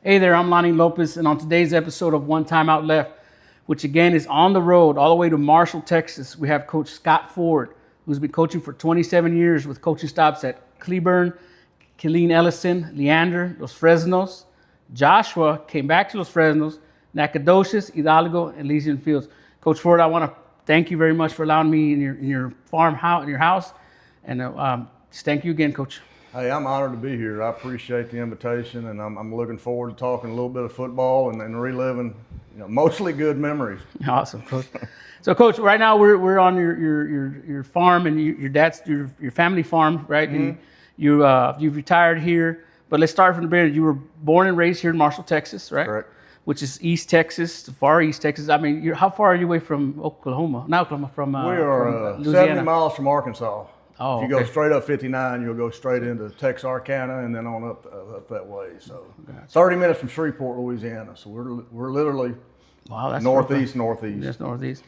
Hey there, I'm Lonnie Lopez, and on today's episode of One Time Out Left, which again is on the road all the way to Marshall, Texas, we have Coach Scott Ford, who's been coaching for 27 years with coaching stops at Cleburne, Killeen Ellison, Leander, Los Fresnos. Joshua came back to Los Fresnos, Nacogdoches, Hidalgo, and Elysian Fields. Coach Ford, I want to thank you very much for allowing me in your farmhouse, in your house, and just thank you again, Coach. Hey, I'm honored to be here. I appreciate the invitation, and I'm looking forward to talking a little bit of football and reliving, mostly good memories. Awesome, Coach. So, Coach, right now we're on your farm, and your dad's your family farm, right? Mm-hmm. And you've retired here, but let's start from the beginning. You were born and raised here in Marshall, Texas, right? Correct. Which is East Texas, far East Texas. I mean, how far are you away from Oklahoma? Not Oklahoma, from We are from 70 miles from Arkansas. Oh, if you go straight up 59, you'll go straight into Texarkana and then on up that way. So, Gotcha. 30 minutes from Shreveport, Louisiana. So we're literally That's northeast. Just northeast.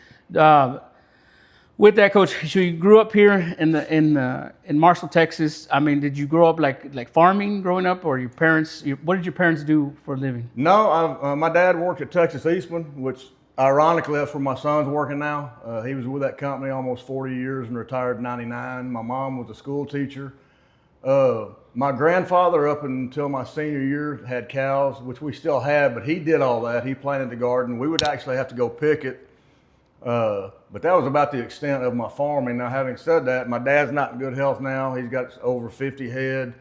With that, Coach, so you grew up here in Marshall, Texas. I mean, did you grow up like farming growing up, or your parents? What did your parents do for a living? No, my dad worked at Texas Eastman, which ironically that's where my son's working now. He was with that company almost 40 years and retired in '99. My mom was a school teacher. My grandfather, up until my senior year, had cows, which we still have, but he did all that. He planted the garden. We would actually have to go pick it. But that was about the extent of my farming. Now, having said that, my dad's not in good health now. He's got over 50 head.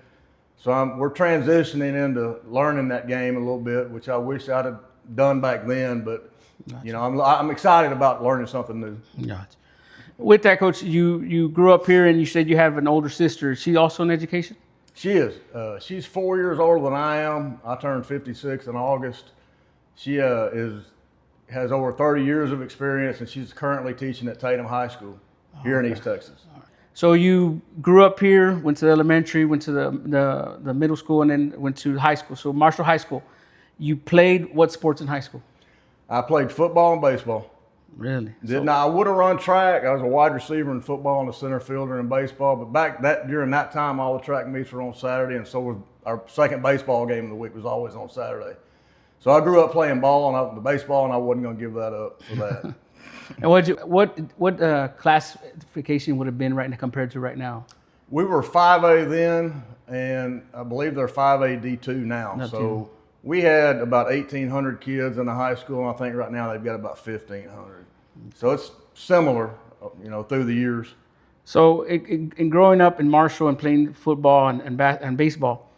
So we're transitioning into learning that game a little bit, which I wish I'd have done back then. But, Gotcha. I'm excited about learning something new. Gotcha. With that, Coach, you grew up here, and you said you have an older sister. Is she also in education? She is. She's 4 years older than I am. I turned 56 in August. She has over 30 years of experience, and she's currently teaching at Tatum High School here in East Texas. So you grew up here, went to the elementary, went to the middle school, and then went to high school. So Marshall High School. You played what sports in high school? I played football and baseball. Really? I would have run track. I was a wide receiver in football and a center fielder in baseball. But during that time, all the track meets were on Saturday, and so was our second baseball game of the week was always on Saturday. So I grew up playing ball and the baseball, and I wasn't going to give that up for that. And what classification would have been right now compared to right now? We were 5A then, and I believe they're 5A D2 now. So we had about 1,800 kids in the high school, and I think right now they've got about 1,500. So it's similar, through the years. So in growing up in Marshall and playing football and baseball,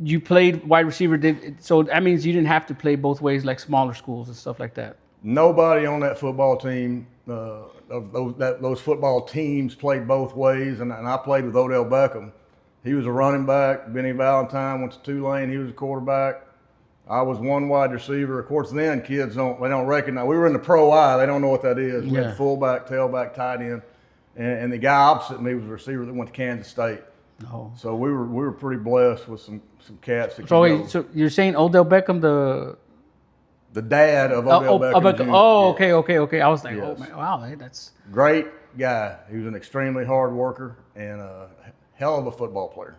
you played wide receiver. So that means you didn't have to play both ways like smaller schools and stuff like that. Nobody on that football team, those football teams played both ways, and I played with Odell Beckham. He was a running back. Benny Valentine went to Tulane. He was a quarterback. I was one wide receiver. Of course, then kids don't recognize. We were in the Pro I. They don't know what that is. We had fullback, tailback, tight end, and the guy opposite me was a receiver that went to Kansas State. Oh. So we were pretty blessed with some cats. So you're saying Odell Beckham, the dad of Odell Beckham Jr. Oh, yes. okay. I was like, Yes. oh man, wow, that's Great guy. He was an extremely hard worker and a hell of a football player.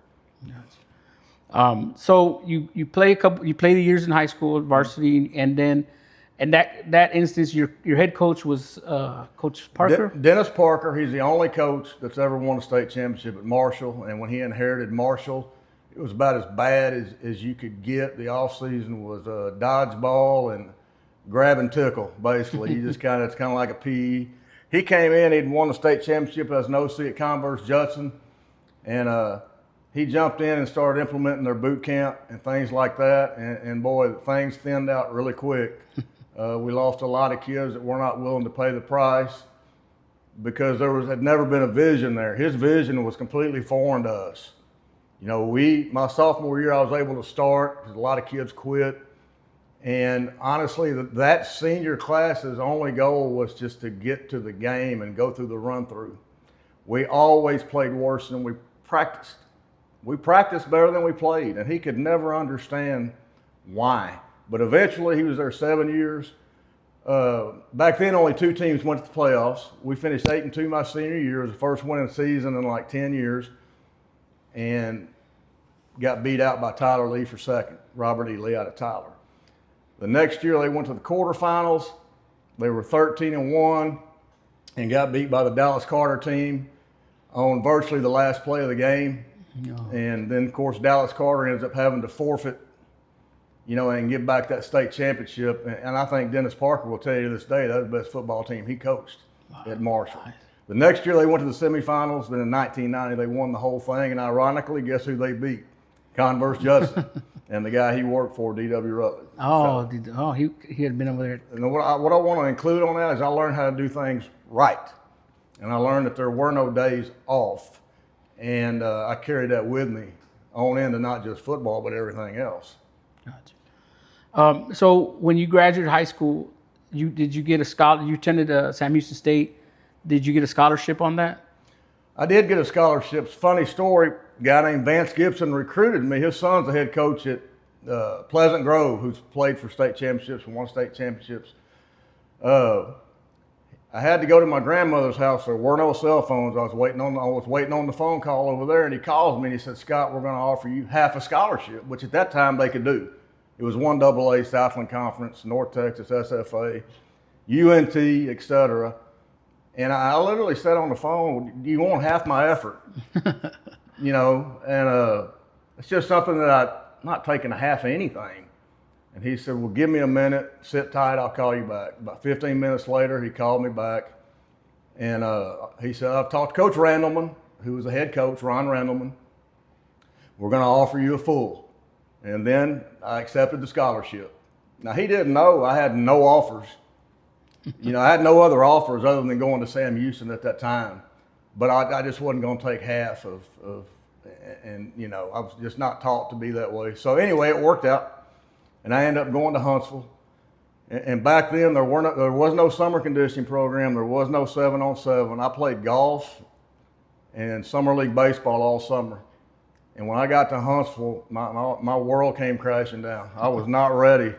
So you play the years in high school, varsity, and then in that instance, your head coach was Coach Parker. Dennis Parker. He's the only coach that's ever won a state championship at Marshall. And when he inherited Marshall, it was about as bad as you could get. The off season was dodgeball and grab and tickle. Basically, it's kind of like a PE. He came in. He'd won the state championship as an OC at Converse Judson, and he jumped in and started implementing their boot camp and things like that. And boy, things thinned out really quick. We lost a lot of kids that were not willing to pay the price because had never been a vision there. His vision was completely foreign to us. My sophomore year, I was able to start because a lot of kids quit. And honestly, that senior class's only goal was just to get to the game and go through the run through. We always played worse than we practiced. We practiced better than we played, and he could never understand why. But eventually, he was there 7 years. Back then, only 2 teams went to the playoffs. We finished 8-2 my senior year. It was the first winning season in like 10 years. And got beat out by Tyler Lee for second, Robert E. Lee out of Tyler. The next year they went to the quarterfinals. They were 13-1 and got beat by the Dallas Carter team on virtually the last play of the game. And then, of course, Dallas Carter ends up having to forfeit, and give back that state championship. And I think Dennis Parker will tell you to this day that was the best football team he coached at Marshall. The next year they went to the semifinals. Then in 1990 they won the whole thing. And ironically, guess who they beat? Converse Judson and the guy he worked for, D.W. Rutledge. He had been over there. And what I want to include on that is I learned how to do things right. And I learned that there were no days off. And I carried that with me on into not just football, but everything else. Gotcha. So when you graduated high school, did you get a scholarship? You attended Sam Houston State. Did you get a scholarship on that? I did get a scholarship. Funny story, a guy named Vance Gibson recruited me. His son's the head coach at Pleasant Grove, who's played for state championships and won state championships. I had to go to my grandmother's house. There were no cell phones. I was waiting on the phone call over there, and he calls me and he said, "Scott, we're going to offer you half a scholarship," which at that time they could do. It was 1AA, Southland Conference, North Texas, SFA, UNT, etc. And I literally said on the phone, "Do you want half my effort?" And it's just something that I'm not taking a half of anything. And he said, "Well, give me a minute, sit tight, I'll call you back." About 15 minutes later, he called me back. And he said, "I've talked to Coach Randleman, who was the head coach, Ron Randleman. We're going to offer you a full." And then I accepted the scholarship. Now, he didn't know I had no offers. I had no other offers other than going to Sam Houston at that time. But I just wasn't going to take half of I was just not taught to be that way. So anyway, it worked out. And I ended up going to Huntsville. And back then, there was no summer conditioning program. There was no 7-on-7. I played golf and summer league baseball all summer. And when I got to Huntsville, my world came crashing down. I was not ready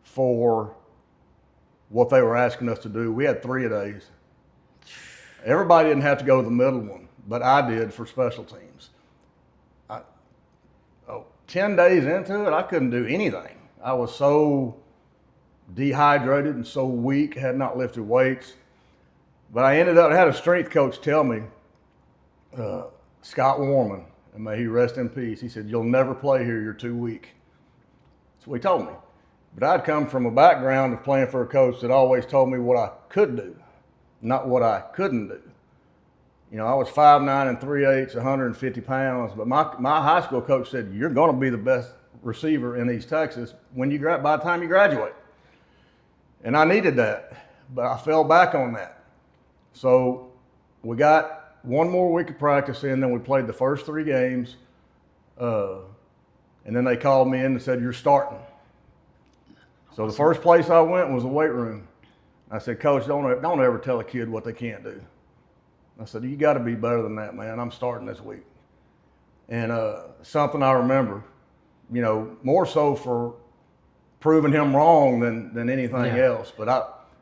for what they were asking us to do. We had 3-a-days. Everybody didn't have to go to the middle one, but I did for special teams. 10 days into it, I couldn't do anything. I was so dehydrated and so weak, had not lifted weights. But I had a strength coach tell me, Scott Warman, and may he rest in peace, he said, "You'll never play here, you're too weak." That's what he told me. But I'd come from a background of playing for a coach that always told me what I could do, not what I couldn't do. I was 5'9" and 3/8, 150 pounds. But my high school coach said, "You're going to be the best receiver in East Texas by the time you graduate." And I needed that, but I fell back on that. So we got one more week of practice in, then we played the first 3 games. And then they called me in and said, "You're starting." So the first place I went was the weight room. I said, "Coach, don't ever tell a kid what they can't do." I said, "You got to be better than that, man. I'm starting this week." And something I remember, more so for proving him wrong than anything else. But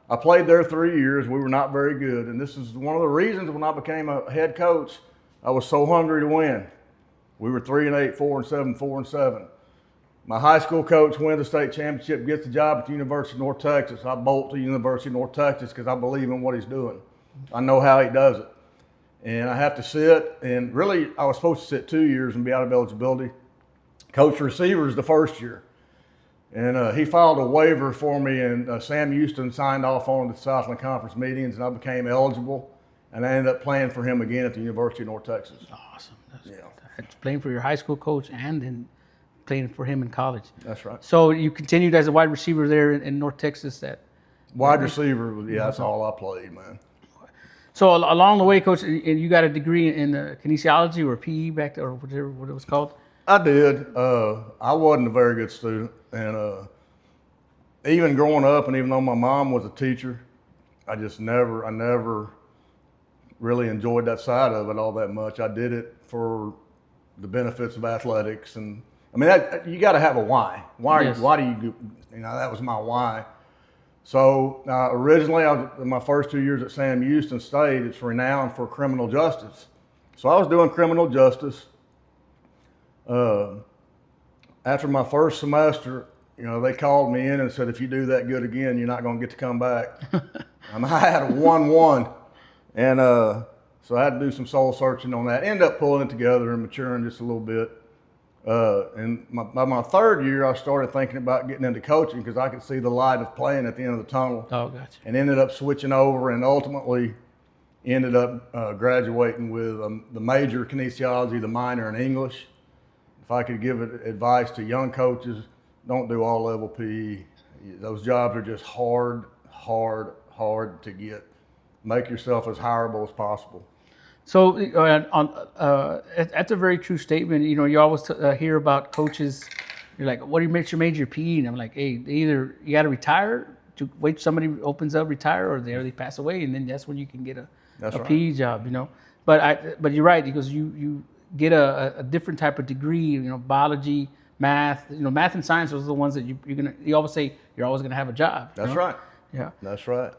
I played there 3 years. We were not very good. And this is one of the reasons when I became a head coach, I was so hungry to win. We were 3-8, 4-7, 4-7. My high school coach wins the state championship, gets the job at the University of North Texas. I bolt to the University of North Texas because I believe in what he's doing. I know how he does it. And I have to sit, and really I was supposed to sit 2 years and be out of eligibility. Coach receivers the first year. And he filed a waiver for me, and Sam Houston signed off on the Southland Conference meetings, and I became eligible. And I ended up playing for him again at the University of North Texas. Awesome. That's playing for your high school coach and then playing for him in college. That's right. So you continued as a wide receiver there in North Texas. Wide receiver, that's all I played, man. So along the way, Coach, you got a degree in kinesiology or PE back there, or whatever what it was called? I did. I wasn't a very good student. And even growing up, and even though my mom was a teacher, I never really enjoyed that side of it all that much. I did it for the benefits of athletics. And I mean, you got to have a why. Why do you, that was my why. So originally, in my first 2 years at Sam Houston State, it's renowned for criminal justice. So I was doing criminal justice. Uh, After my first semester, they called me in and said, if you do that good again, you're not going to get to come back. And I had a 1-1. And so I had to do some soul searching on that. Ended up pulling it together and maturing just a little bit. And by my third year, I started thinking about getting into coaching because I could see the light of playing at the end of the tunnel. Oh, gotcha. And ended up switching over and ultimately ended up graduating with the major kinesiology, the minor in English. If I could give advice to young coaches, don't do all level PE. Those jobs are just hard to get. Make yourself as hireable as possible. So that's a very true statement. You always hear about coaches. You're like, what makes your major PE? And I'm like, hey, either you got to retire, to wait somebody opens up, retire, or they pass away, and then that's when you can get a Right. PE job. But you're right, because you get a different type of degree. Biology, math. Math and science are the ones that you always say you're always gonna have a job. That's right. Yeah. That's right.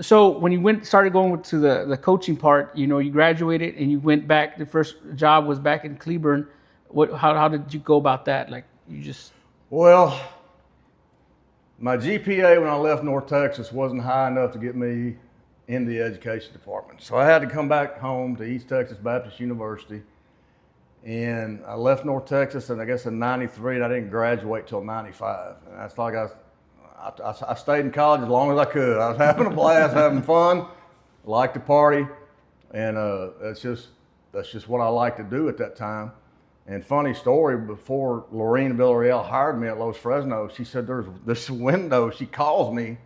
So when you started going to the coaching part, you graduated and you went back. The first job was back in Cleburne. How did you go about that? Like you just. Well, my GPA when I left North Texas wasn't high enough to get me in the education department. So I had to come back home to East Texas Baptist University. And I left North Texas, and I guess in 93, and I didn't graduate till 95. And that's like I stayed in college as long as I could. I was having a blast, having fun, liked to party, and that's just what I liked to do at that time. And funny story, before Lorene Villarreal hired me at Los Fresno, she said there's this window. She calls me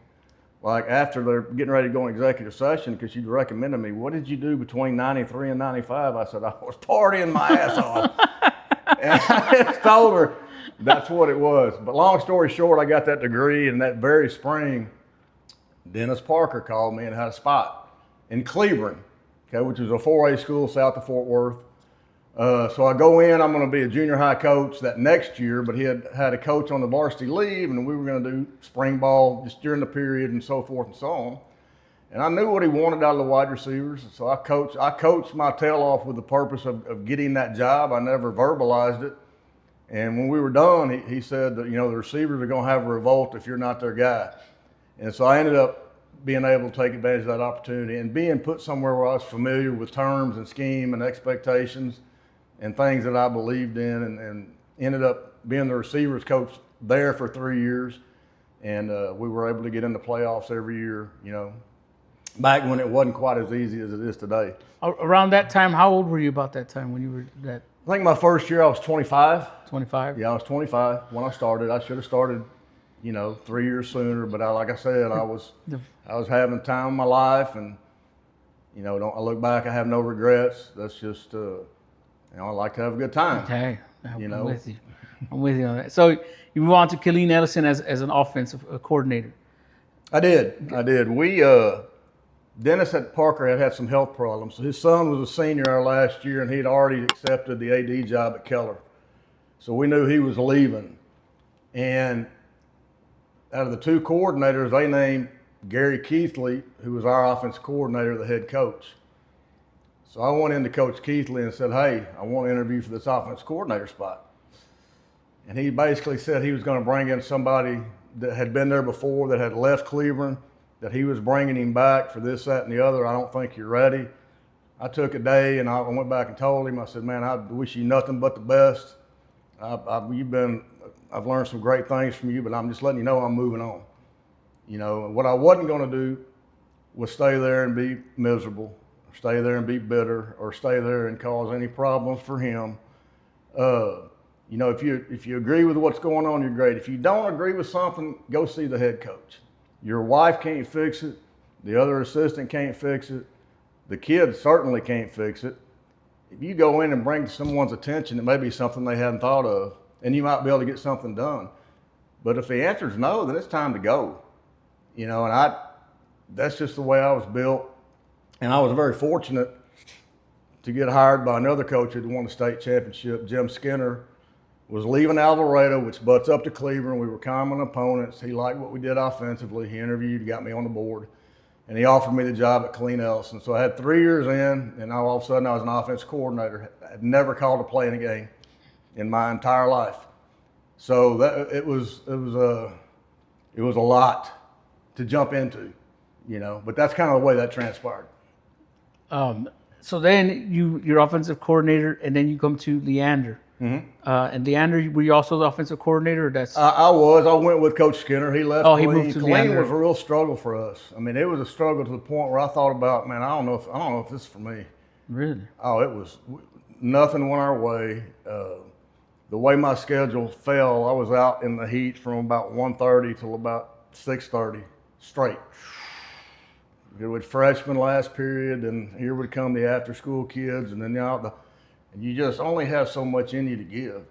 like after they're getting ready to go in executive session because she'd recommended me. What did you do between 93 and 95? I said, I was partying my ass off. And I just told her that's what it was. But long story short, I got that degree, and that very spring, Dennis Parker called me and had a spot in Cleburne, which is a 4A school south of Fort Worth. So I go in, I'm going to be a junior high coach that next year, but he had a coach on the varsity leave, and we were going to do spring ball just during the period and so forth and so on. And I knew what he wanted out of the wide receivers, so I coached my tail off with the purpose of getting that job. I never verbalized it. And when we were done, he said that, the receivers are going to have a revolt if you're not their guy. And so I ended up being able to take advantage of that opportunity and being put somewhere where I was familiar with terms and scheme and expectations and things that I believed in, and ended up being the receivers coach there for 3 years. And we were able to get in the playoffs every year, back when it wasn't quite as easy as it is today. Around that time, how old were you about that time when you were that? I think my first year I was 25. 25? Yeah, I was 25 when I started. I should have started, 3 years sooner, but like I said, I was having the time of my life, and, I look back, I have no regrets. That's just, I like to have a good time. Okay, I'm with you. I'm with you on that. So you move on to Killeen Ellison as an offensive coordinator. I did. We, Dennis at Parker had some health problems. His son was a senior our last year, and he'd already accepted the AD job at Keller. So we knew he was leaving. And out of the two coordinators, they named Gary Keithley, who was our offense coordinator, the head coach. So I went into Coach Keithley and said, hey, I want to interview for this offense coordinator spot. And he basically said he was going to bring in somebody that had been there before, that had left Cleveland, that he was bringing him back for this, that, and the other. I don't think you're ready. I took a day and I went back and told him, I said, man, I wish you nothing but the best. I've learned some great things from you, but I'm just letting you know I'm moving on. What I wasn't going to do was stay there and be miserable, or stay there and be bitter, or stay there and cause any problems for him. If you agree with what's going on, you're great. If you don't agree with something, go see the head coach. Your wife can't fix it. The other assistant can't fix it. The kids certainly can't fix it. If you go in and bring to someone's attention, it may be something they hadn't thought of, and you might be able to get something done. But if the answer is no, then it's time to go. And that's just the way I was built. And I was very fortunate to get hired by another coach who won the state championship. Jim Skinner was leaving Alvarado, which butts up to Cleveland. We were common opponents. He liked what we did offensively. He interviewed, got me on the board, and he offered me the job at Killeen Ellison. So I had 3 years in, and all of a sudden I was an offense coordinator. I'd never called a play in a game. in my entire life. So that it was a lot to jump into, But that's kind of the way that transpired. So then you're offensive coordinator, and then you come to Leander. Mm-hmm. And Leander, were you also the offensive coordinator? Or that's I was. I went with Coach Skinner. He left. he moved to Killeen Leander. was a real struggle for us. I mean, it was a struggle to the point where I thought about, man, I don't know if this is for me. Really? Oh, it was nothing went our way. The way my schedule fell, I was out in the heat from about 1:30 till about 6:30 straight. It was freshman last period, and here would come the after-school kids, and then and you just only have so much in you to give.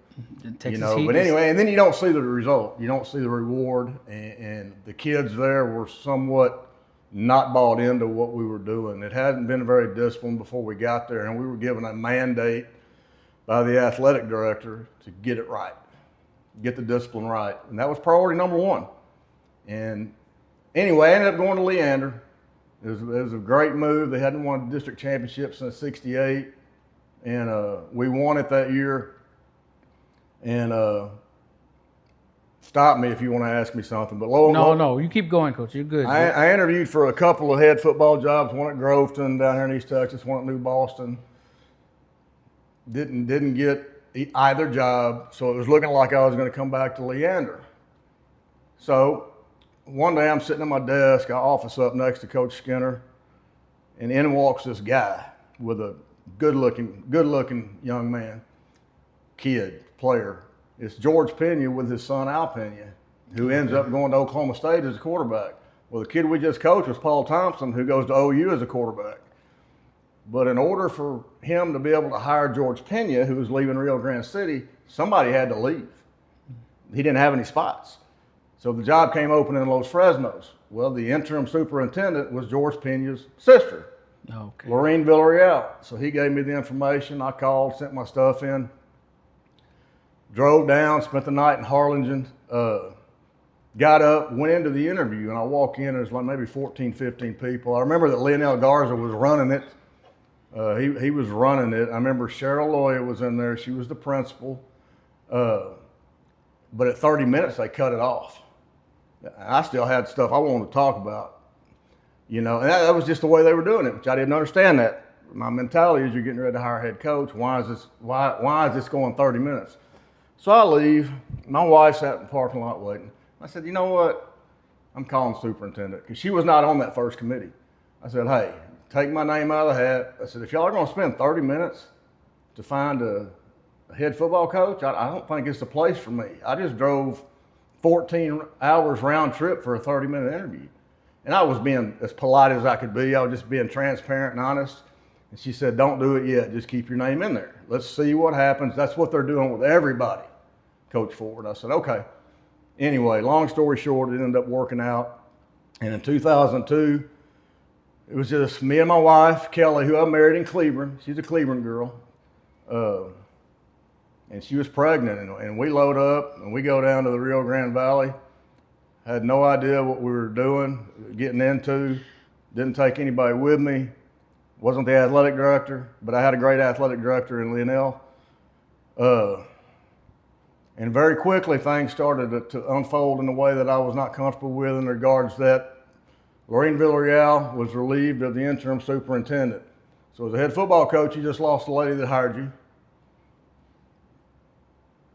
But anyway, and then you don't see the result. You don't see the reward, and the kids there were somewhat not bought into what we were doing. It hadn't been very disciplined before we got there, and we were given a mandate by the athletic director to get it right, get the discipline right, and that was priority number one. And anyway, I ended up going to Leander. It was a great move. They hadn't won a district championship since '68, and we won it that year. And stop me if you want to ask me something. But no, you keep going, Coach. You're good. I interviewed for a couple of head football jobs. One at Groveton down here in East Texas. One at New Boston. Didn't get either job, so it was looking like I was going to come back to Leander. So one day I'm sitting at my desk, I office up next to Coach Skinner, and in walks this guy with a good-looking young man, player. It's George Pena with his son Al Pena, who ends up going to Oklahoma State as a quarterback. Well, the kid we just coached was Paul Thompson, who goes to OU as a quarterback. But in order for him to be able to hire George Pena, who was leaving Rio Grande City, somebody had to leave. He didn't have any spots. So the job came open in Los Fresnos. Well, the interim superintendent was George Pena's sister, Lorene Villarreal. So he gave me the information. I called, sent my stuff in, drove down, spent the night in Harlingen, got up, went into the interview, and I walk in, there's like maybe 14, 15 people. I remember that Leonel Garza was running it. He was running it. I remember Cheryl Loya was in there. She was the principal. But at 30 minutes, they cut it off. I still had stuff I wanted to talk about, and that was just the way they were doing it, which I didn't understand that. My mentality is you're getting ready to hire a head coach. Why is this going 30 minutes? So I leave. My wife sat in the parking lot waiting. I said, you know what? I'm calling the superintendent, because she was not on that first committee. I said, hey, take my name out of the hat. I said, if y'all are going to spend 30 minutes to find a head football coach, I don't think it's the place for me. I just drove 14 hours round trip for a 30-minute interview. And I was being as polite as I could be. I was just being transparent and honest. And she said, don't do it yet. Just keep your name in there. Let's see what happens. That's what they're doing with everybody, Coach Ford. I said, okay. Anyway, long story short, it ended up working out. And in 2002, it was just me and my wife, Kelly, who I married in Cleveland. She's a Cleveland girl. And she was pregnant. And we load up and we go down to the Rio Grande Valley. Had no idea what we were doing, getting into. Didn't take anybody with me. Wasn't the athletic director, but I had a great athletic director in Lionel. And very quickly, things started to unfold in a way that I was not comfortable with, in regards that Lorene Villarreal was relieved of the interim superintendent. So as a head football coach, you just lost the lady that hired you.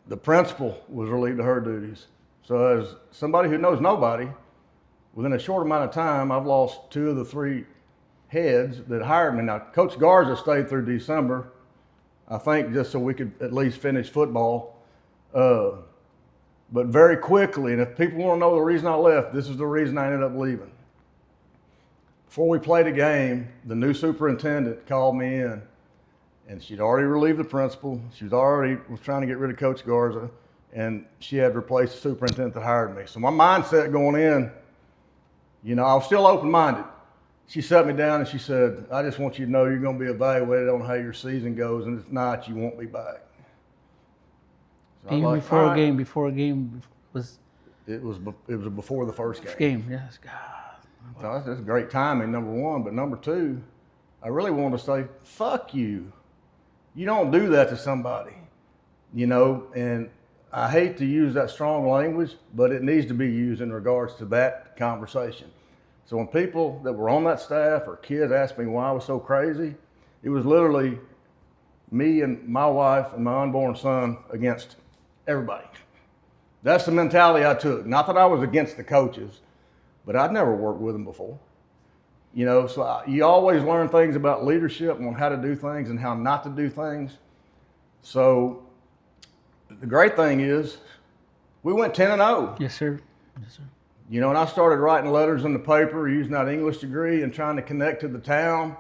The principal was relieved of her duties. So as somebody who knows nobody, within a short amount of time, I've lost 2 of the 3 heads that hired me. Now, Coach Garza stayed through December, I think, just so we could at least finish football. But very quickly, and if people want to know the reason I left, this is the reason I ended up leaving. Before we played a game, the new superintendent called me in, and she'd already relieved the principal. She was trying to get rid of Coach Garza, and she had replaced the superintendent that hired me. So my mindset going in, I was still open-minded. She sat me down and she said, I just want you to know you're going to be evaluated on how your season goes, and if not, you won't be back. So even like, before a game was. It was before the first game. Yes, God. So that's great timing, number one. But number two, I really wanted to say, fuck you. You don't do that to somebody. and I hate to use that strong language, but it needs to be used in regards to that conversation. So when people that were on that staff or kids asked me why I was so crazy, it was literally me and my wife and my unborn son against everybody. That's the mentality I took. Not that I was against the coaches, but I'd never worked with them before. So you always learn things about leadership and how to do things and how not to do things. So the great thing is we went 10-0. Yes, sir. Yes, sir. And I started writing letters in the paper using that English degree and trying to connect to the town,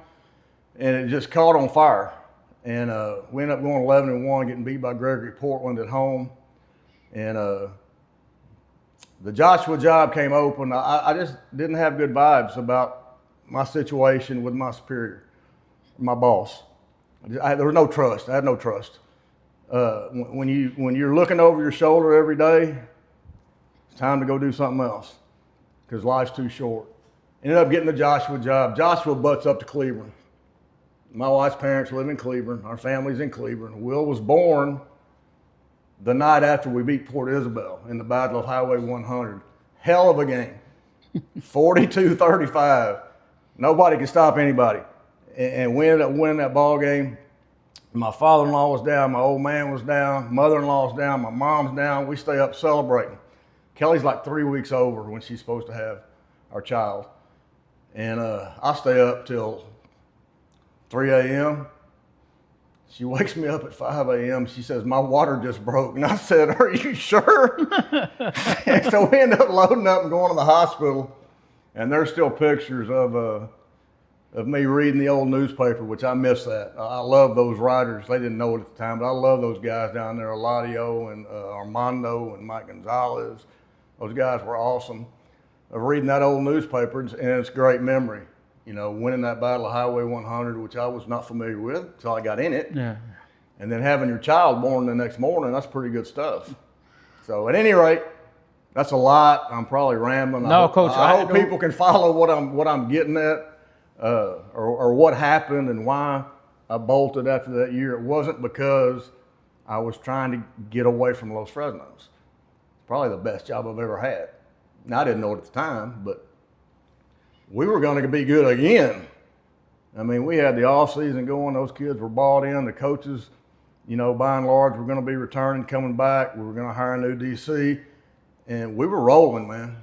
and it just caught on fire. And we ended up going 11-1, getting beat by Gregory Portland at home. And the Joshua job came open. I just didn't have good vibes about my situation with my superior, my boss. There was no trust. I had no trust. When you're looking over your shoulder every day, it's time to go do something else because life's too short. Ended up getting the Joshua job. Joshua butts up to Cleveland. My wife's parents live in Cleveland. Our family's in Cleveland. Will was born the night after we beat Port Isabel in the Battle of Highway 100. Hell of a game. 42-35. Nobody could stop anybody. And we ended up winning that ball game. My father-in-law was down. My old man was down. Mother-in-law's down. My mom's down. We stay up celebrating. Kelly's like 3 weeks over when she's supposed to have our child. And I stay up till 3 a.m. She wakes me up at 5 a.m. She says, my water just broke. And I said, are you sure? And so we ended up loading up and going to the hospital. And there's still pictures of me reading the old newspaper, which I miss that. I love those writers. They didn't know it at the time, but I love those guys down there, Eladio and Armando and Mike Gonzalez. Those guys were awesome. Of reading that old newspaper, and it's a great memory. Winning that Battle of Highway 100, which I was not familiar with until I got in it. Yeah. And then having your child born the next morning, that's pretty good stuff. So at any rate, that's a lot. I'm probably rambling. No, Coach. I hope people can follow what I'm getting at, or what happened and why I bolted after that year. It wasn't because I was trying to get away from Los Fresnos. It's probably the best job I've ever had. Now, I didn't know it at the time, but we were going to be good again. I mean, we had the off season going. Those kids were bought in. The coaches, by and large, were going to be returning, coming back. We were going to hire a new DC, and we were rolling, man.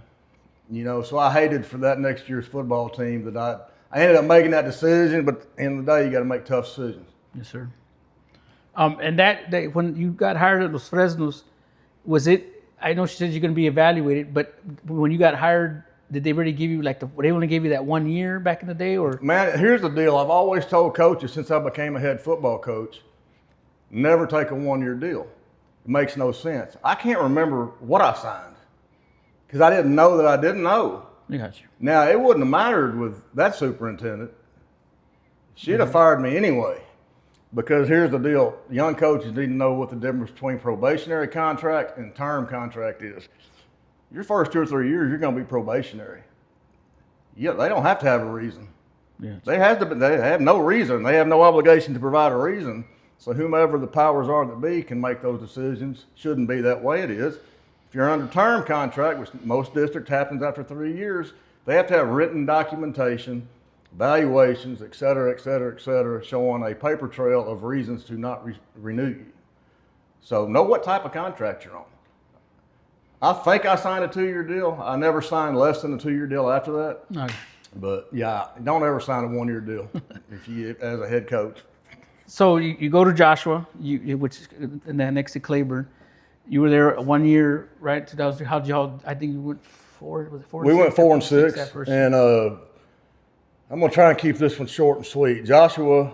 So I hated for that next year's football team that I ended up making that decision. But at the end of the day, you got to make tough decisions. Yes, sir. And that day, when you got hired at Los Fresnos, was it? I know she said you're going to be evaluated, but when you got hired, did they really give you they only gave you that 1 year back in the day, or? Man, here's the deal. I've always told coaches since I became a head football coach, never take a 1 year deal. It makes no sense. I can't remember what I signed because I didn't know that I didn't know. I got you. Now, it wouldn't have mattered with that superintendent. She'd have fired me anyway. Because here's the deal. Young coaches need to know what the difference between probationary contract and term contract is. Your first 2 or 3 years, you're going to be probationary. Yeah, they don't have to have a reason. Yeah. They have no reason. They have no obligation to provide a reason. So whomever the powers are that be can make those decisions. Shouldn't be that way. It is. If you're under term contract, which most districts happens after 3 years, they have to have written documentation, evaluations, et cetera, showing a paper trail of reasons to not renew you. So know what type of contract you're on. I think I signed a 2 year deal. I never signed less than a 2 year deal after that. Okay. But yeah, don't ever sign a 1 year deal as a head coach. So you go to Joshua, which is and then next to Claiborne. You were there 1 year, right? 2000. How'd y'all? I think you went 4. Was it 4? We went 4 and 6, and I'm gonna try and keep this one short and sweet. Joshua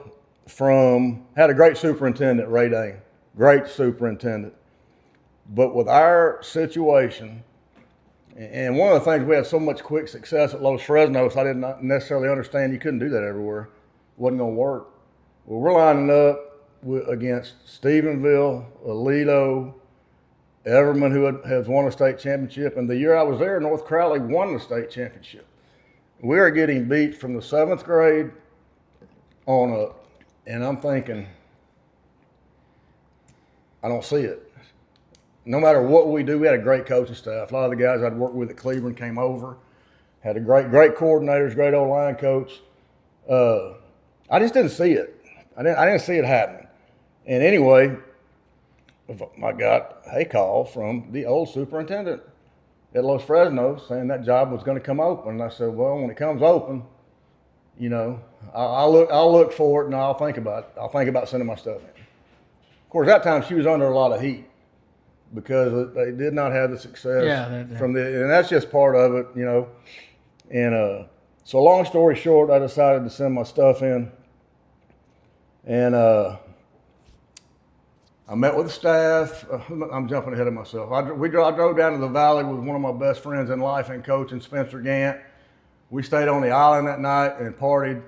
had a great superintendent, Ray Dane, great superintendent. But with our situation, and one of the things we had so much quick success at Los Fresnos, I didn't necessarily understand you couldn't do that everywhere. It wasn't gonna work. Well, we're lining up against Stephenville, Aledo, Everman, who has won a state championship, and the year I was there, North Crowley won the state championship. We are getting beat from the 7th grade on up, and I'm thinking, I don't see it. No matter what we do, we had a great coaching staff. A lot of the guys I'd worked with at Cleveland came over, had a great coordinators, great old line coach. I just didn't see it. I didn't see it happening. And anyway, I got a call from the old superintendent at Los Fresnos saying that job was going to come open. And I said, well, when it comes open, you know, I'll look for it and I'll think about it. I'll think about sending my stuff in. Of course, that time she was under a lot of heat because they did not have the success from the, and that's just part of it, you know. And so long story short, I decided to send my stuff in. And I met with the staff. I'm jumping ahead of myself. I drove down to the valley with one of my best friends in life and coaching, Spencer Gant. We stayed on the island that night and partied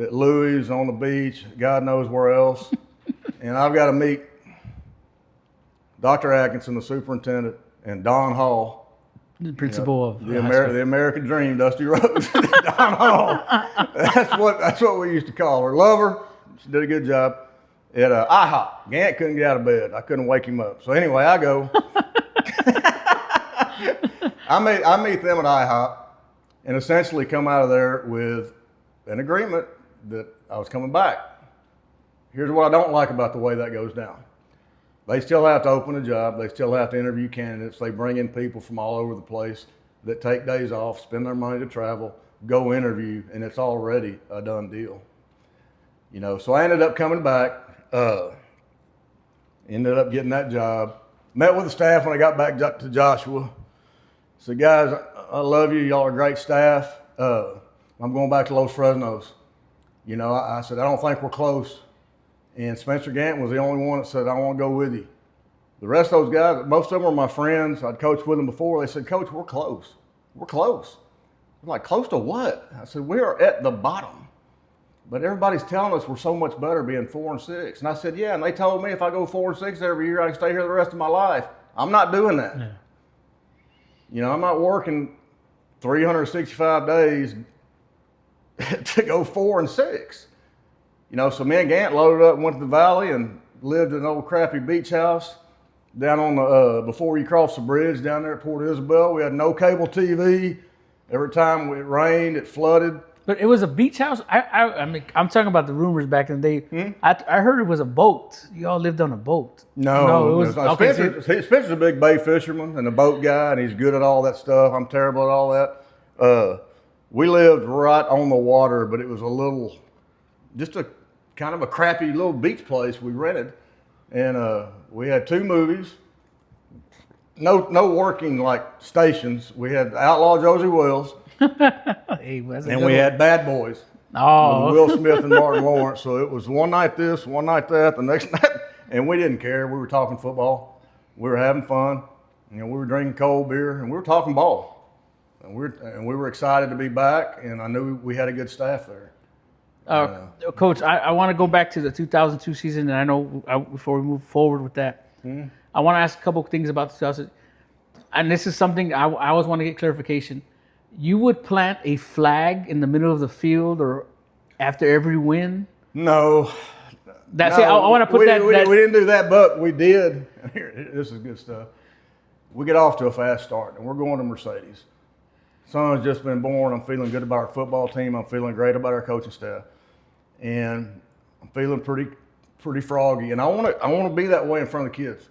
at Louis on the beach, God knows where else. And I've got to meet Dr. Atkinson, the superintendent, and Don Hall, the principal of the American Dream, Dusty Rhodes. Don Hall. That's what we used to call her. Love her. She did a good job. At IHOP. Gant couldn't get out of bed. I couldn't wake him up. So anyway, I go. I meet them at IHOP and essentially come out of there with an agreement that I was coming back. Here's what I don't like about the way that goes down. They still have to open a job. They still have to interview candidates. They bring in people from all over the place that take days off, spend their money to travel, go interview, and it's already a done deal. You know, so I ended up coming back, ended up getting that job, met with the staff when I got back to Joshua. Said, guys, I love you. Y'all are great staff. I'm going back to Los Fresnos. You know, I said, I don't think we're close. And Spencer Gant was the only one that said, I want to go with you. The rest of those guys, most of them were my friends. I'd coached with them before. They said, Coach, we're close. We're close. I'm like, close to what? I said, we are at the bottom. But everybody's telling us we're so much better being 4-6. And I said, yeah. And they told me if I go 4-6 every year, I can stay here the rest of my life. I'm not doing that. Yeah. You know, I'm not working 365 days to go 4-6. You know, so me and Gant loaded up and went to the valley and lived in an old crappy beach house down on the, before you cross the bridge down there at Port Isabel. We had no cable TV. Every time it rained, it flooded. But it was a beach house? I mean, I'm talking about the rumors back in the day. I heard it was a boat. You all lived on a boat. No, it was okay, Spencer's a big bay fisherman and a boat guy, and he's good at all that stuff. I'm terrible at all that. We lived right on the water, but it was a little, just a kind of a crappy little beach place we rented. And we had 2 movies. No working like stations. We had Outlaw Josie Wells. Hey, and we had Bad Boys with Will Smith and Martin Lawrence. So it was one night this, one night that, the next night, and we didn't care. We were talking football. We were having fun. You know, we were drinking cold beer, and we were talking ball. And we were excited to be back, and I knew we had a good staff there. Coach, I want to go back to the 2002 season, and I know before we move forward with that, I want to ask a couple of things about the 2000. And this is something I always want to get clarification. You would plant a flag in the middle of the field or after every win? No. That's it. I want to put that. We didn't do that, but we did. Here, this is good stuff. We get off to a fast start, and we're going to Mercedes. Son's just been born. I'm feeling good about our football team. I'm feeling great about our coaching staff, and I'm feeling pretty froggy. And I want to be that way in front of the kids.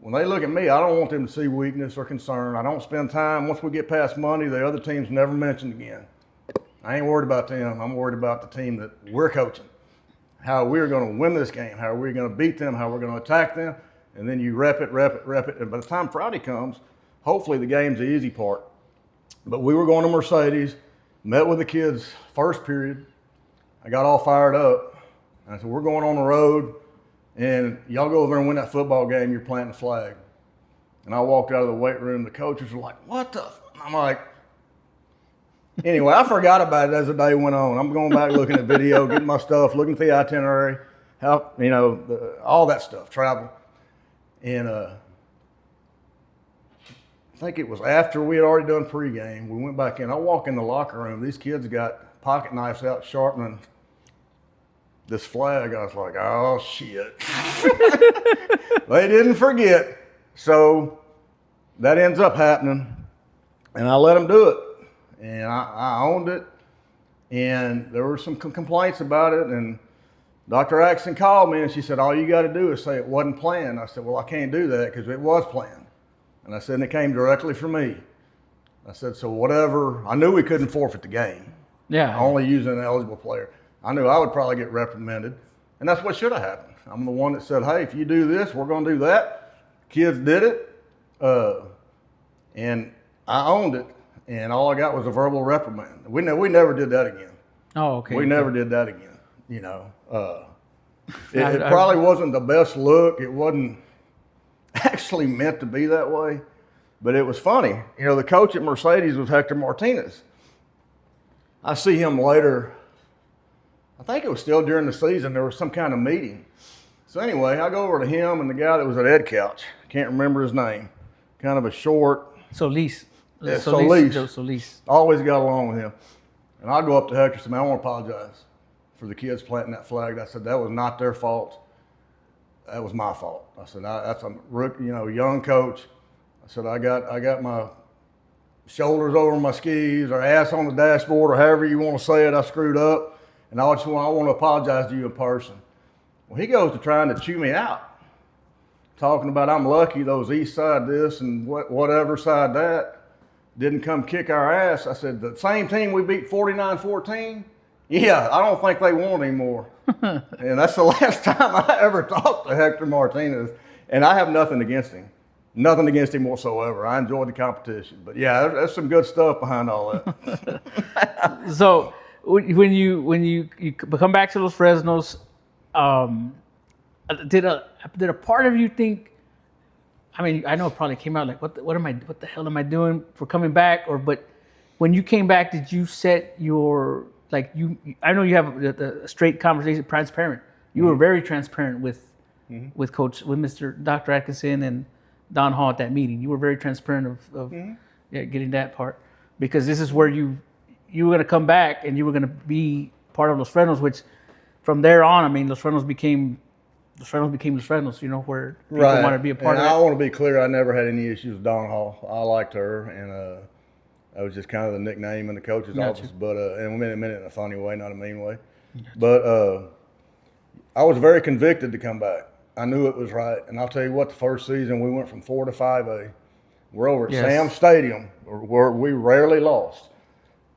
When they look at me, I don't want them to see weakness or concern. I don't spend time. Once we get past Monday, the other team's never mentioned again. I ain't worried about them. I'm worried about the team that we're coaching. How we're going to win this game. How we're going to beat them. How we're going to attack them. And then you rep it. And by the time Friday comes, hopefully the game's the easy part. But we were going to Mercedes, met with the kids first period. I got all fired up. I said, we're going on the road. And y'all go over there and win that football game, you're planting a flag. And I walked out of the weight room, the coaches were like, what the? I'm like, anyway, I forgot about it as the day went on. I'm going back looking at video, getting my stuff, looking at the itinerary, how, you know, all that stuff, travel. And I think it was after we had already done pregame, we went back in. I walk in the locker room, these kids got pocket knives out sharpening this flag. I was like, oh, shit. They didn't forget. So that ends up happening, and I let them do it. And I owned it, and there were some complaints about it, and Dr. Axon called me, and she said, all you got to do is say it wasn't planned. I said, well, I can't do that because it was planned. And I said, and it came directly from me. I said, so whatever. I knew we couldn't forfeit the game. Yeah. Only using an eligible player. I knew I would probably get reprimanded, and that's what should have happened. I'm the one that said, hey, if you do this, we're going to do that. Kids did it, and I owned it, and all I got was a verbal reprimand. We never did that again. Oh, okay. We never did that again, you know. It probably wasn't the best look. It wasn't actually meant to be that way, but it was funny. You know, the coach at Mercedes was Hector Martinez. I see him later. I think it was still during the season. There was some kind of meeting. So anyway, I go over to him and the guy that was at Ed Couch. I can't remember his name. Kind of a short. Solis. Yeah, Solis. Always got along with him. And I go up to Hector and say, man, I want to apologize for the kids planting that flag. I said, that was not their fault. That was my fault. I said, that's a rookie, young coach. I said, I got my shoulders over my skis or ass on the dashboard or however you want to say it. I screwed up, and I want to apologize to you in person. Well, he goes to trying to chew me out, talking about I'm lucky those east side this and whatever side that didn't come kick our ass. I said, the same team we beat 49-14? Yeah, I don't think they won anymore. And that's the last time I ever talked to Hector Martinez. And I have nothing against him. Nothing against him whatsoever. I enjoyed the competition. But yeah, there's some good stuff behind all that. So when you come back to Los Fresnos, did a part of you think, I mean, I know it probably came out like, what the hell am I doing for coming back? But when you came back, did you set your, I know you have a straight conversation, transparent. You were very transparent with Mr. Dr. Atkinson and Don Hall at that meeting. You were very transparent of getting that part, because this is where you were going to come back and you were going to be part of Los Fresnos, which from there on, I mean, Los Fresnos became Los Fresnos, where people want to be a part of it. I want to be clear, I never had any issues with Dawn Hall. I liked her, and that was just kind of the nickname in the coach's office, but and we meant it in a funny way, not a mean way. But I was very convicted to come back. I knew it was right, and I'll tell you what, the first season we went from 4 to 5A. We're over at Sam Stadium, where we rarely lost,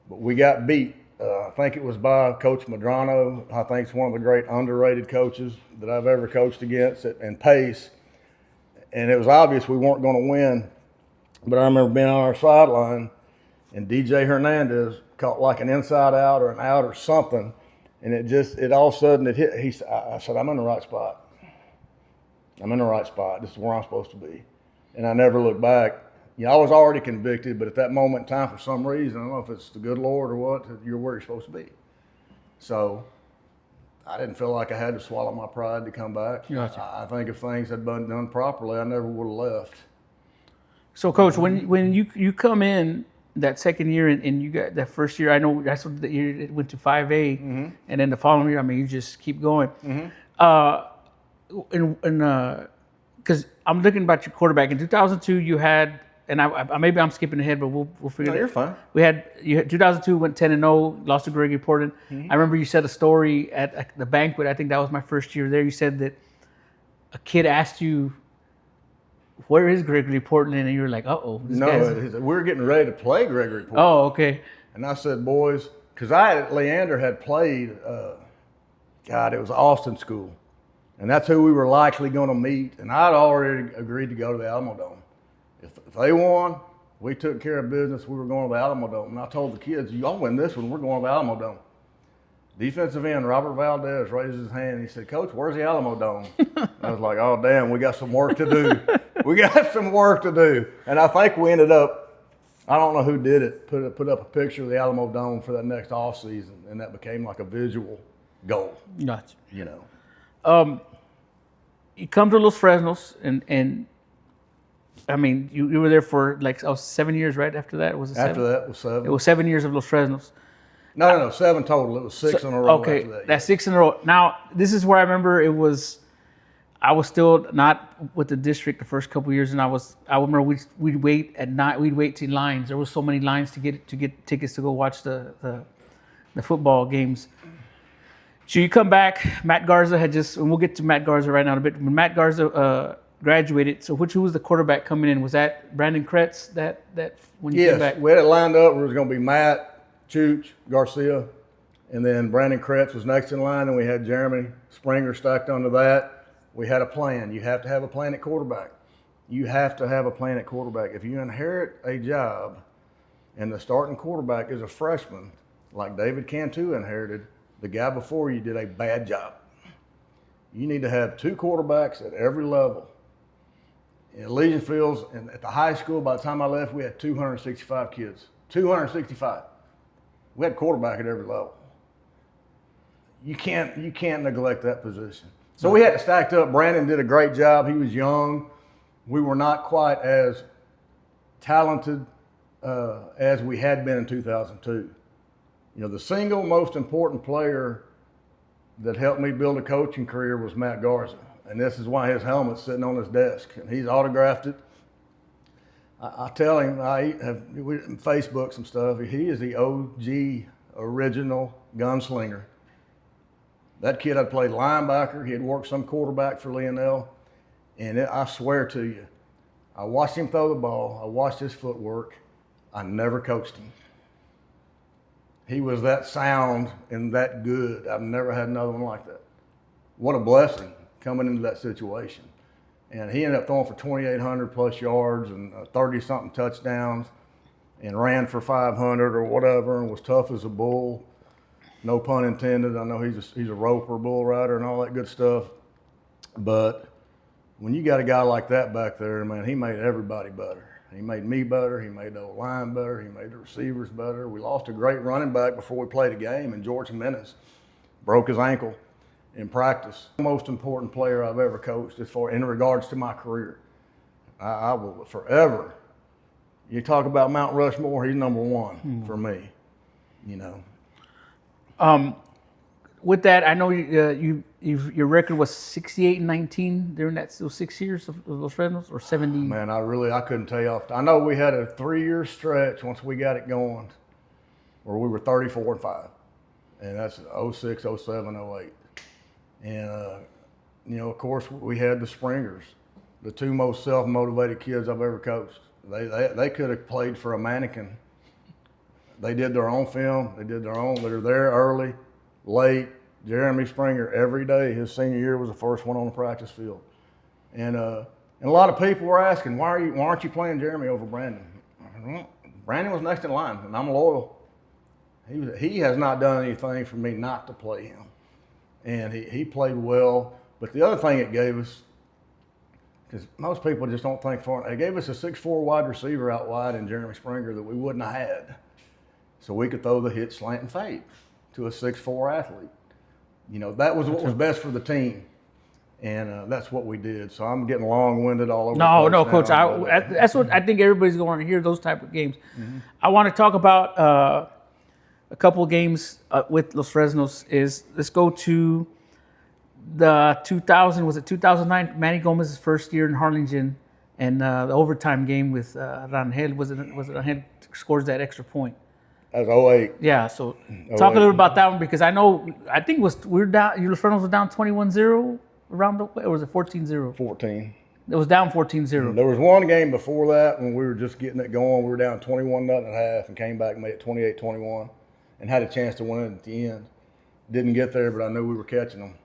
but we got beat. I think it was by Coach Madrano. I think it's one of the great underrated coaches that I've ever coached against and Pace. And it was obvious we weren't going to win. But I remember being on our sideline, and DJ Hernandez caught like an inside out or an out or something, and it all of a sudden it hit. I said, I'm in the right spot. I'm in the right spot. This is where I'm supposed to be. And I never looked back. I was already convicted, but at that moment in time, for some reason, I don't know if it's the good Lord or what, you're where you're supposed to be. So I didn't feel like I had to swallow my pride to come back. Gotcha. I think if things had been done properly, I never would have left. So, Coach, when you come in that second year and you got that first year, I know that's what the year it went to 5A, and then the following year, I mean, you just keep going. Because I'm looking about your quarterback. In 2002, you had, and I maybe I'm skipping ahead, but we'll figure it out. You're fine. You had 2002 went 10-0, lost to Gregory Portland. I remember you said a story at the banquet. I think that was my first year there. You said that a kid asked you, "Where is Gregory Portland?" And you were like, "Uh-oh." We were getting ready to play Gregory Portland. Oh, okay. And I said, boys, because Leander had played, it was Austin School. And that's who we were likely going to meet. And I'd already agreed to go to the Alamo Dome. If they won, we took care of business. We were going to the Alamo Dome. And I told the kids, y'all win this one, we're going to the Alamo Dome. Defensive end Robert Valdez raises his hand. And he said, Coach, where's the Alamo Dome? I was like, oh, damn, we got some work to do. We got some work to do. And I think we ended up, I don't know who did it, put up a picture of the Alamo Dome for that next off season. And that became like a visual goal. Gotcha. You come to Los Fresnos, and I mean, you were there for 7 years, right? After that, was it 7? After that was 7. It was 7 years of Los Fresnos. No, 7 total. It was 6 in a row Okay, after that. that's 6 in a row. Now, this is where I remember I was still not with the district the first couple of years, and I remember we'd wait at night. We'd wait in lines. There was so many lines to get tickets to go watch the football games. So you come back. Matt Garza had just, and we'll get to Matt Garza right now in a bit. When Matt Garza graduated, so who was the quarterback coming in? Was that Brandon Kretz? That when you came back? Yes, we had it lined up. It was going to be Matt, Chooch, Garcia, and then Brandon Kretz was next in line, and we had Jeremy Springer stacked onto that. We had a plan. You have to have a plan at quarterback. You have to have a plan at quarterback. If you inherit a job and the starting quarterback is a freshman, like David Cantu inherited, the guy before you did a bad job. You need to have 2 quarterbacks at every level. In Legion Fields and at the high school, by the time I left, we had 265 kids. 265. We had quarterback at every level. You can't neglect that position. So we had it stacked up. Brandon did a great job. He was young. We were not quite as talented as we had been in 2002. You know, the single most important player that helped me build a coaching career was Matt Garza. And this is why his helmet's sitting on his desk. And he's autographed it. I tell him, we Facebook some stuff. He is the OG original gunslinger. That kid had played linebacker. He had worked some quarterback for Lionel. And I swear to you, I watched him throw the ball. I watched his footwork. I never coached him. He was that sound and that good. I've never had another one like that. What a blessing coming into that situation. And he ended up throwing for 2,800 plus yards and 30-something touchdowns and ran for 500 or whatever and was tough as a bull. No pun intended. I know he's a roper, bull rider, and all that good stuff. But when you got a guy like that back there, man, he made everybody better. He made me better. He made the line better. He made the receivers better. We lost a great running back before we played a game, and George Jimenez broke his ankle in practice. The most important player I've ever coached in regards to my career. I will forever. You talk about Mount Rushmore, he's number 1 for me, you know. With that, I know your record was 68-19 during those 6 years of Los Fresnos, or 70. Man, I couldn't tell you. I know we had a 3-year stretch once we got it going, where we were 34-5, and that's 06, 07, 08. And you know, of course, we had the Springers, the 2 most self-motivated kids I've ever coached. They could have played for a mannequin. They did their own film. They did their own. They were there early, late. Jeremy Springer, every day, his senior year, was the first one on the practice field. And a lot of people were asking, why aren't you playing Jeremy over Brandon? Well, Brandon was next in line, and I'm loyal. He has not done anything for me not to play him. And he played well. But the other thing it gave us, because most people just don't think for it, it gave us a 6'4" wide receiver out wide in Jeremy Springer that we wouldn't have had. So we could throw the hit, slant, and fade to a 6'4" athlete. You know, that was what was best for the team. And that's what we did. So I'm getting long-winded all over the place. No, Coach. That's what I think everybody's going to hear, those type of games. Mm-hmm. I want to talk about a couple of games with Los Fresnos. Let's go to the 2009, Manny Gomez's first year in Harlingen, and the overtime game with Rangel. Was it Rangel scores that extra point? That was 08. Yeah, so talk a little about that one, because I think Los Fresnos was down 21-0 around or was it 14-0? 14. It was down 14-0. There was one game before that when we were just getting it going. We were down 21-0 at half and came back and made it 28-21 and had a chance to win it at the end. Didn't get there, but I knew we were catching them.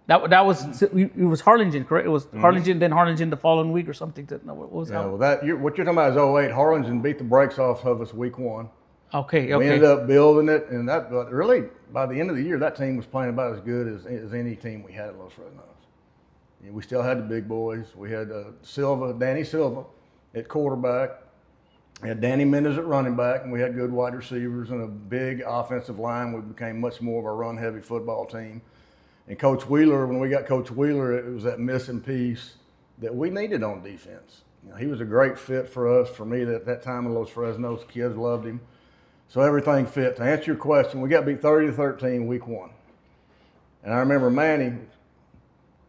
It was Harlingen, correct? It was Harlingen, then Harlingen the following week or something. What was that? Well, what you're talking about is 08. Harlingen beat the brakes off of us week 1. Okay. We ended up building it, and but really, by the end of the year, that team was playing about as good as any team we had at Los Fresnos. We still had the big boys. We had Danny Silva at quarterback. We had Danny Mendez at running back, and we had good wide receivers and a big offensive line. We became much more of a run-heavy football team. And Coach Wheeler, when we got Coach Wheeler, it was that missing piece that we needed on defense. He was a great fit for us. For me, at that time in Los Fresnos, kids loved him. So everything fit. To answer your question, we got beat 30-13 week 1. And I remember Manny,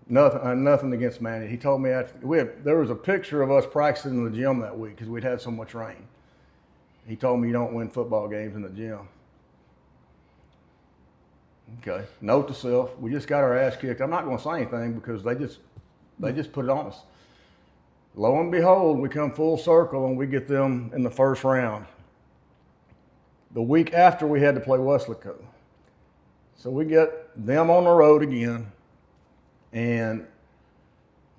nothing against Manny. He told me there was a picture of us practicing in the gym that week because we'd had so much rain. He told me you don't win football games in the gym. Okay, note to self, we just got our ass kicked. I'm not going to say anything because they just put it on us. Lo and behold, we come full circle and we get them in the first round. The week after we had to play Weslaco. So we get them on the road again and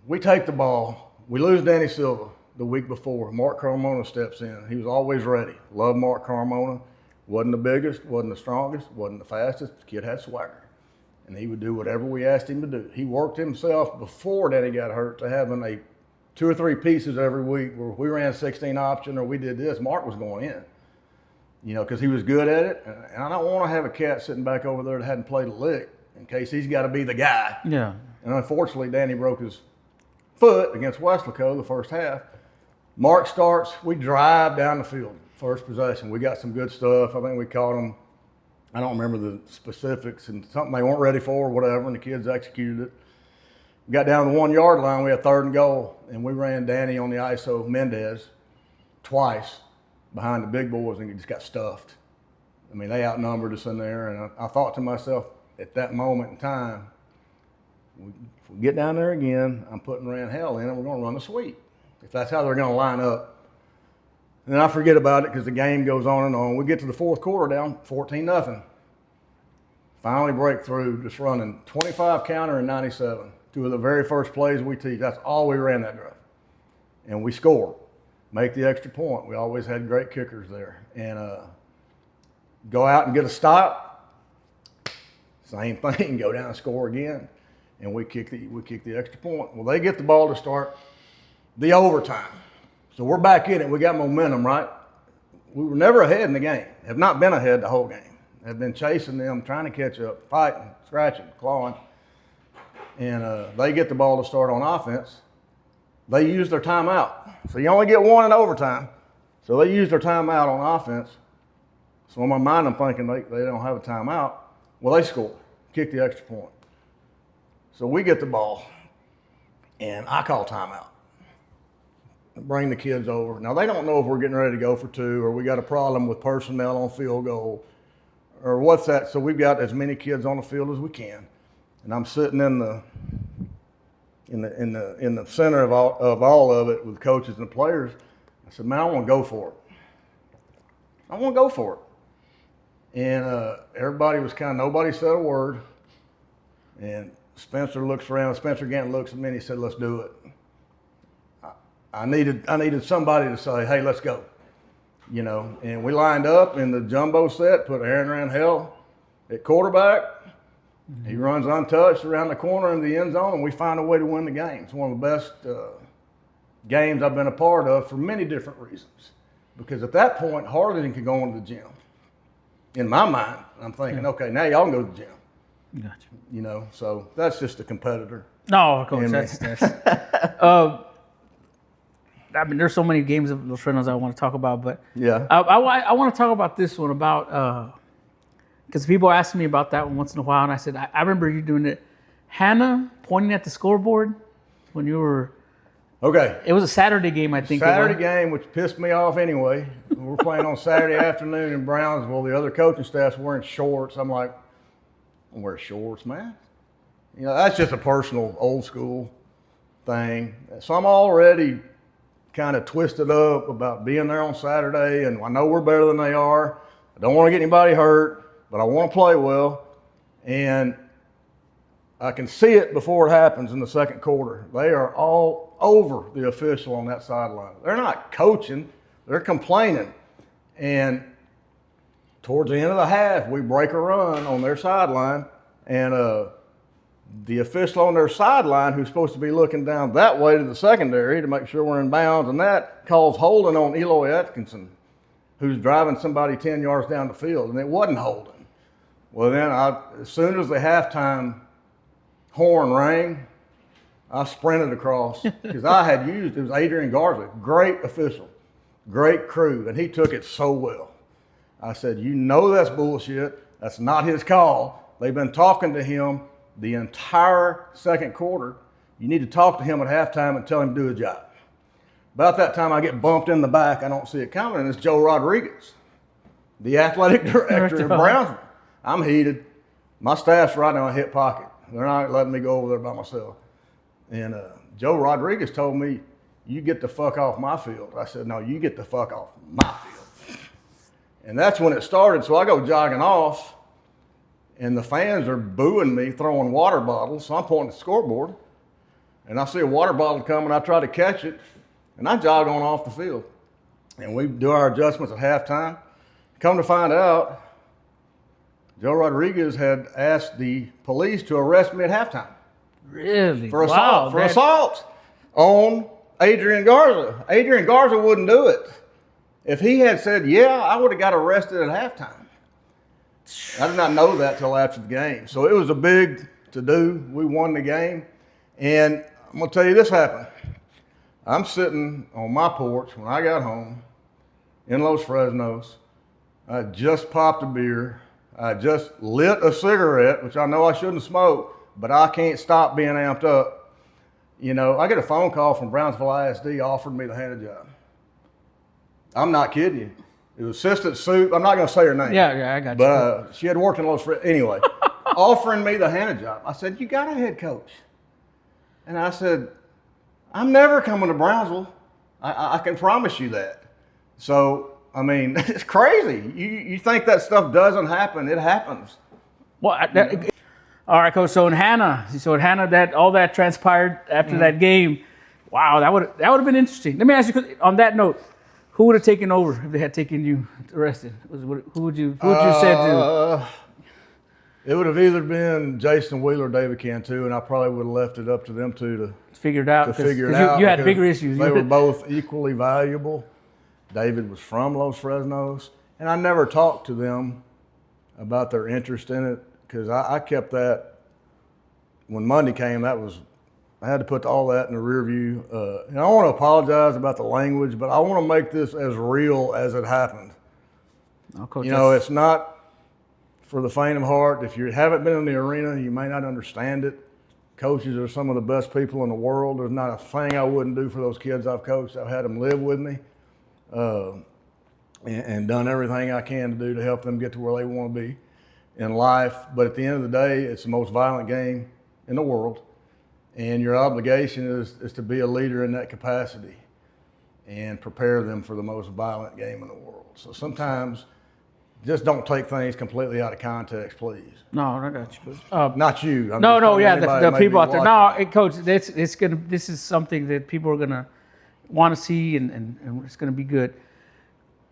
we take the ball. We lose Danny Silva the week before. Mark Carmona steps in. He was always ready. Loved Mark Carmona. Wasn't the biggest, wasn't the strongest, wasn't the fastest. The kid had swagger. And he would do whatever we asked him to do. He worked himself before Danny got hurt to having 2 or 3 pieces every week where we ran 16 option or we did this. Mark was going in, because he was good at it. And I don't want to have a cat sitting back over there that hadn't played a lick in case he's got to be the guy. Yeah. And unfortunately, Danny broke his foot against Weslaco the first half. Mark starts, we drive down the field. First possession, we got some good stuff. I think we caught them. I don't remember the specifics and something they weren't ready for or whatever, and the kids executed it. We got down to the 1 yard line. We had 3rd and goal, and we ran Danny on the ISO Mendez twice behind the big boys, and he just got stuffed. I mean, they outnumbered us in there, and I thought to myself at that moment in time, if we get down there again, I'm putting Rand hell in, and we're going to run the sweep. If that's how they're going to line up. And then I forget about it because the game goes on and on. We get to the 4th quarter down 14-0. Finally break through, just running 25 counter and 97. 2 of the very first plays we teach. That's all we ran that drive. And we score. Make the extra point. We always had great kickers there. And go out and get a stop. Same thing. Go down and score again. And we kick the extra point. Well, they get the ball to start the overtime. So we're back in it. We got momentum, right? We were never ahead in the game. Have not been ahead the whole game. Have been chasing them, trying to catch up, fighting, scratching, clawing. And they get the ball to start on offense. They use their timeout. So you only get 1 in overtime. So they use their timeout on offense. So in my mind, I'm thinking they don't have a timeout. Well, they score, kick the extra point. So we get the ball, and I call timeout. Bring the kids over. Now, they don't know if we're getting ready to go for 2 or we got a problem with personnel on field goal or what's that. So we've got as many kids on the field as we can. And I'm sitting in the center of all of it with coaches and players. I said, man, I want to go for it. I want to go for it. And everybody was nobody said a word. And Spencer looks around. Spencer Gantt looks at me and he said, let's do it. I needed somebody to say, hey, let's go. And we lined up in the jumbo set, put Aaron Randhell at quarterback. Mm-hmm. He runs untouched around the corner in the end zone, and we find a way to win the game. It's one of the best games I've been a part of for many different reasons. Because at that point, Harlingen could go into the gym. In my mind, I'm thinking, okay, now y'all can go to the gym. Gotcha. So that's just a competitor. No, of course, that's I mean, there's so many games of Los Renos I want to talk about, but yeah, I want to talk about this one about because people ask me about that one once in a while, and I said I remember you doing it. Hannah pointing at the scoreboard when you were okay. It was a Saturday game, I think. Saturday game, which pissed me off anyway. We're playing on Saturday afternoon in Brownsville. The other coaching staff's wearing shorts. I'm like, I wear shorts, man. That's just a personal, old school thing. So I'm already kind of twisted up about being there on Saturday, and I know we're better than they are. I don't want to get anybody hurt, but I want to play well. And I can see it before it happens in the second quarter. They are all over the official on that sideline. They're not coaching, they're complaining. And towards the end of the half, we break a run on their sideline, and the official on their sideline, who's supposed to be looking down that way to the secondary to make sure we're in bounds, and that calls holding on Eloy Atkinson, who's driving somebody 10 yards down the field, and it wasn't holding. Well, then as soon as the halftime horn rang, I sprinted across because it was Adrian Garza, great official, great crew, and he took it so well. I said, you know that's bullshit. That's not his call. They've been talking to him the entire second quarter. You need to talk to him at halftime and tell him to do his job. About that time, I get bumped in the back. I don't see it coming, and it's Joe Rodriguez, the athletic director of Brownsville. I'm heated. My staff's right in my hip pocket. They're not letting me go over there by myself. And Joe Rodriguez told me, you get the fuck off my field. I said, no, you get the fuck off my field. And that's when it started. So I go jogging off, and the fans are booing me, throwing water bottles. So I'm pointing at the scoreboard, and I see a water bottle coming. I try to catch it, and I jog on off the field. And we do our adjustments at halftime. Come to find out, Joe Rodriguez had asked the police to arrest me at halftime. Really? For assault. For assault on Adrian Garza. Adrian Garza wouldn't do it. If he had said, yeah, I would have got arrested at halftime. I did not know that till after the game. So it was a big to-do. We won the game. And I'm going to tell you this happened. I'm sitting on my porch when I got home in Los Fresnos. I just popped a beer. I just lit a cigarette, which I know I shouldn't smoke, but I can't stop being amped up. You know, I get a phone call from Brownsville ISD offering me the Hannah job. I'm not kidding you. It was Assistant Soup. I'm not going to say her name. Yeah, I got you. But she had worked in Los Fresnos. Anyway, offering me the Hannah job. I said, you got a head coach. And I said, I'm never coming to Brownsville. I can promise you that. So, I mean, it's crazy. You think that stuff doesn't happen. It happens. Well, all right, Coach. So in Hannah, that all that transpired after that game. Wow, that would have been interesting. Let me ask you, on that note, who would have taken over if they had taken you arrested? Who would you say to? It would have either been Jason Wheeler or David Cantu, and I probably would have left it up to them two to figure it out. You had bigger issues. They were both equally valuable. David was from Los Fresnos, and I never talked to them about their interest in it because I kept that. When Monday came, I had to put all that in the rear view. And I want to apologize about the language, but I want to make this as real as it happened. Coach, It's not for the faint of heart. If you haven't been in the arena, you may not understand it. Coaches are some of the best people in the world. There's not a thing I wouldn't do for those kids I've coached. I've had them live with me and done everything I can to do to help them get to where they want to be in life. But at the end of the day, it's the most violent game in the world. And your obligation is to be a leader in that capacity and prepare them for the most violent game in the world. So sometimes just don't take things completely out of context, please. No, I got you, Coach. Not you. The people out there. No, Coach, this is something that people are gonna want to see, and it's gonna be good.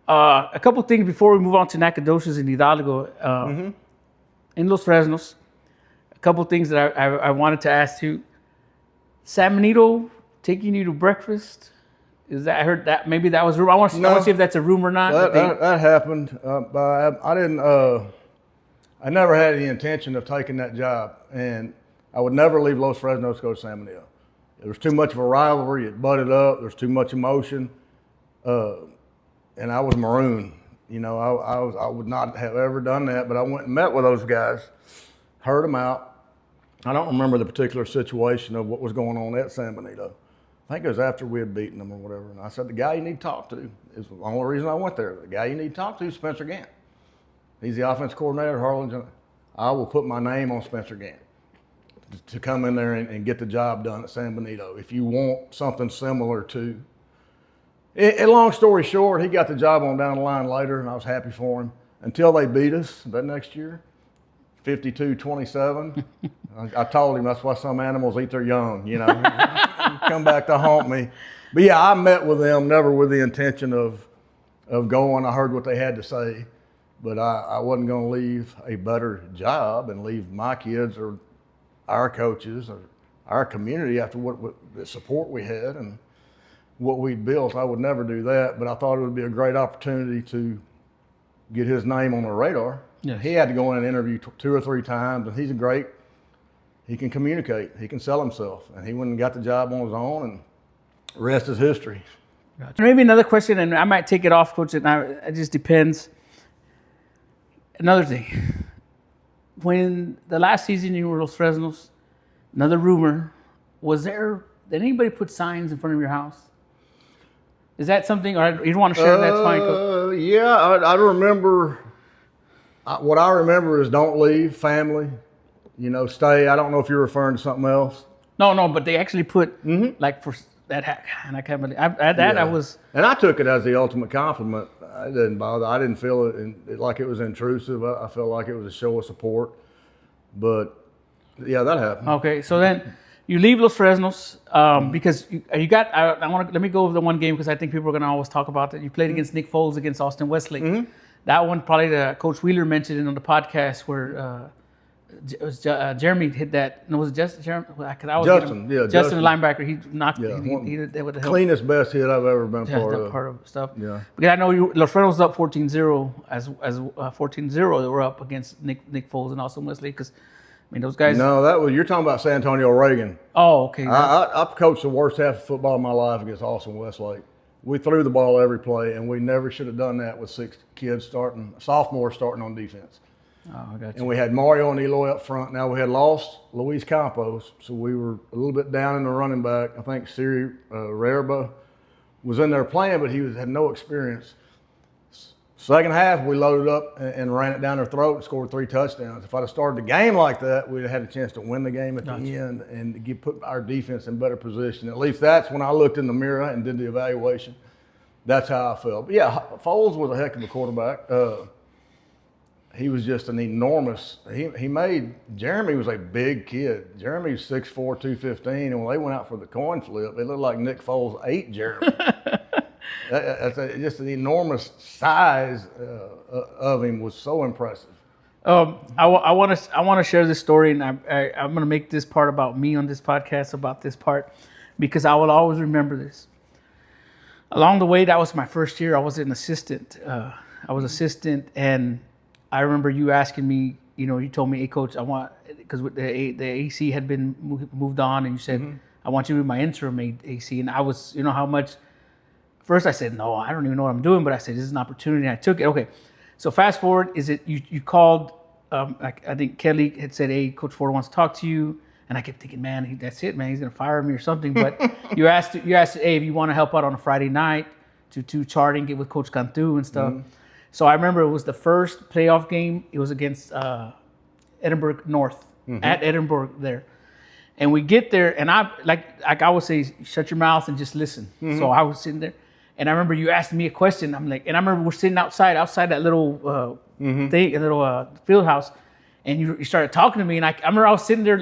A couple things before we move on to Nacogdoches and Hidalgo. In Los Fresnos, a couple things that I wanted to ask you. San Benito taking you to breakfast. I heard that maybe that was rumor. I want to see if that's a rumor or not. That happened. But I didn't. I never had any intention of taking that job, and I would never leave Los Fresnos to go to San Benito. There was too much of a rivalry. It butted up. There's too much emotion, and I was marooned. I would not have ever done that. But I went and met with those guys, heard them out. I don't remember the particular situation of what was going on at San Benito. I think it was after we had beaten them or whatever. And I said, the guy you need to talk to is the only reason I went there. The guy you need to talk to is Spencer Gant. He's the offense coordinator at Harlingen. I will put my name on Spencer Gant to come in there and get the job done at San Benito. If you want something similar to, long story short, he got the job on down the line later, and I was happy for him until they beat us that next year. 52-27. I told him that's why some animals eat their young, come back to haunt me. But yeah, I met with them, never with the intention of going. I heard what they had to say, but I wasn't going to leave a better job and leave my kids or our coaches or our community after what the support we had and what we'd built. I would never do that, but I thought it would be a great opportunity to get his name on the radar. Yes. He had to go in and interview 2 or 3 times, and he can communicate, he can sell himself, and he went and got the job on his own, and the rest is history. Gotcha. Maybe another question, and I might take it off, Coach, and it just depends. Another thing, when the last season you were Los Fresnos, another rumor, did anybody put signs in front of your house? Is that something, or you don't want to share? That's fine, Coach. Yeah, I remember. What I remember is don't leave, family. Stay. I don't know if you're referring to something else. No, but they actually put like for that, and I can't believe I was. And I took it as the ultimate compliment. I didn't bother. I didn't feel like it was intrusive. I felt like it was a show of support. But yeah, that happened. Okay, so then you leave Los Fresnos because you got. Let me go over the one game because I think people are going to always talk about that. You played against Nick Foles against Austin Wesley. That one probably Coach Wheeler mentioned it on the podcast where it was Jeremy hit that. No, was it just Jeremy? Justin, Justin, the linebacker. He knocked. Yeah, he did that with the cleanest best hit I've ever been a part of stuff. Yeah, because I know Los Fresnos was up 14-0 as 14-0. They were up against Nick Foles and Austin Wesley because. I mean, those guys. No, you're talking about San Antonio Reagan. Oh, okay. I coached the worst half of football of my life against Austin Westlake. We threw the ball every play, and we never should have done that with 6 kids sophomores starting on defense. Oh, I got you. And we had Mario and Eloy up front. Now we had lost Luis Campos, so we were a little bit down in the running back. I think Siri Rerba was in there playing, but he had no experience. Second half, we loaded up and ran it down their throat and scored 3 touchdowns. If I'd have started the game like that, we'd have had a chance to win the game at the end and put our defense in better position. At least that's when I looked in the mirror and did the evaluation. That's how I felt. But yeah, Foles was a heck of a quarterback. He was just an enormous. Jeremy was a big kid. Jeremy's 6'4", 215, and when they went out for the coin flip, it looked like Nick Foles ate Jeremy. Just an enormous size of him was so impressive. I want to share this story, and I'm going to make this part about me on this podcast about this part because I will always remember this. Along the way, that was my first year. I was an assistant. And I remember you asking me. You told me, "Hey, coach, I want," because the AC had been moved on, and you said, "I want you to be my interim AC." And I was, how much. First, I said, no, I don't even know what I'm doing, but I said, this is an opportunity, and I took it. Okay, so fast forward, you called, I think Kelly had said, hey, Coach Ford wants to talk to you, and I kept thinking, man, that's it, man, he's going to fire me or something, but you asked, hey, if you want to help out on a Friday night to chart and get with Coach Cantu and stuff. So I remember it was the first playoff game. It was against Edinburgh North, at Edinburgh there. And we get there, and I always say, shut your mouth and just listen. So I was sitting there. And I remember you asked me a question. I'm like, and I remember we're sitting outside that little field house, and you started talking to me. And I remember I was sitting there,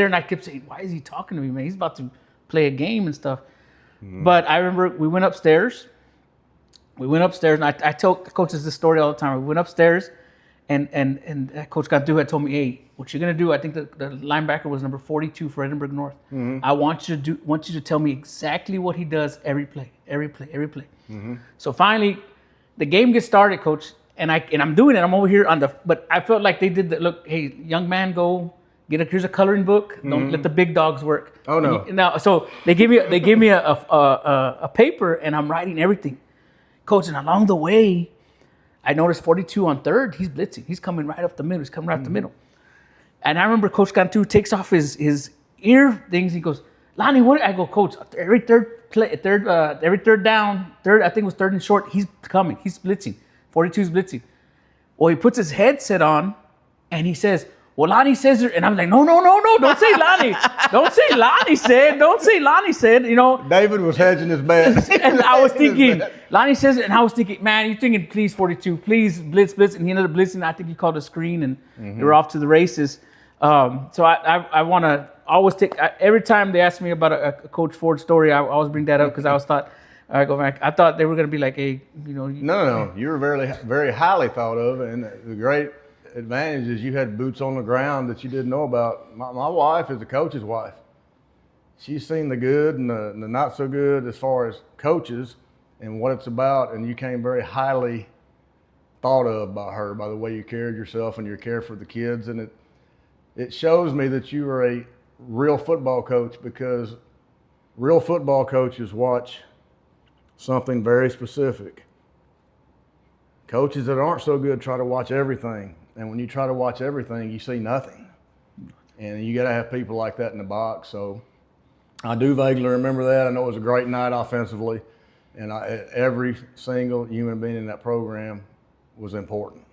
and I kept saying, why is he talking to me, man? He's about to play a game and stuff. But I remember we went upstairs. And I tell coaches this story all the time. We went upstairs, and Coach Cantu had told me, hey, what you're gonna do? I think the linebacker was number 42 for Edinburgh North. I want you to tell me exactly what he does every play. So finally, the game gets started, Coach, and I'm doing it. I'm over here but I felt like they did look. Hey, young man, go here's a coloring book. Don't let the big dogs work. Oh no! So they give me a paper, and I'm writing everything, Coach. And along the way, I noticed 42 on third. He's blitzing. He's coming right up the middle. And I remember Coach Cantu takes off his ear things. He goes, Lonnie, what? I go, Coach, every third down, I think it was third and short, he's coming. He's blitzing. 42's blitzing. Well, he puts his headset on, and he says, well, Lonnie says it. And I'm like, no, don't say Lonnie. Don't say Lonnie said. David was hedging his bet. And I was thinking, Lonnie says it, and I was thinking, man, you're thinking, please, 42, please, blitz. And he ended up blitzing. I think he called a screen, and they were off to the races. So I want to always every time they ask me about a Coach Ford story, I always bring that up because I always thought, all right, go back. I thought they were going to be like, hey, No, you were very, very highly thought of, and the great advantage is you had boots on the ground that you didn't know about. My wife is a coach's wife. She's seen the good and the not so good as far as coaches and what it's about, and you came very highly thought of by her, by the way you carried yourself and your care for the kids, and it shows me that you are a real football coach, because real football coaches watch something very specific. Coaches that aren't so good try to watch everything. And when you try to watch everything, you see nothing. And you got to have people like that in the box. So I do vaguely remember that. I know it was a great night offensively. And every single human being in that program was important.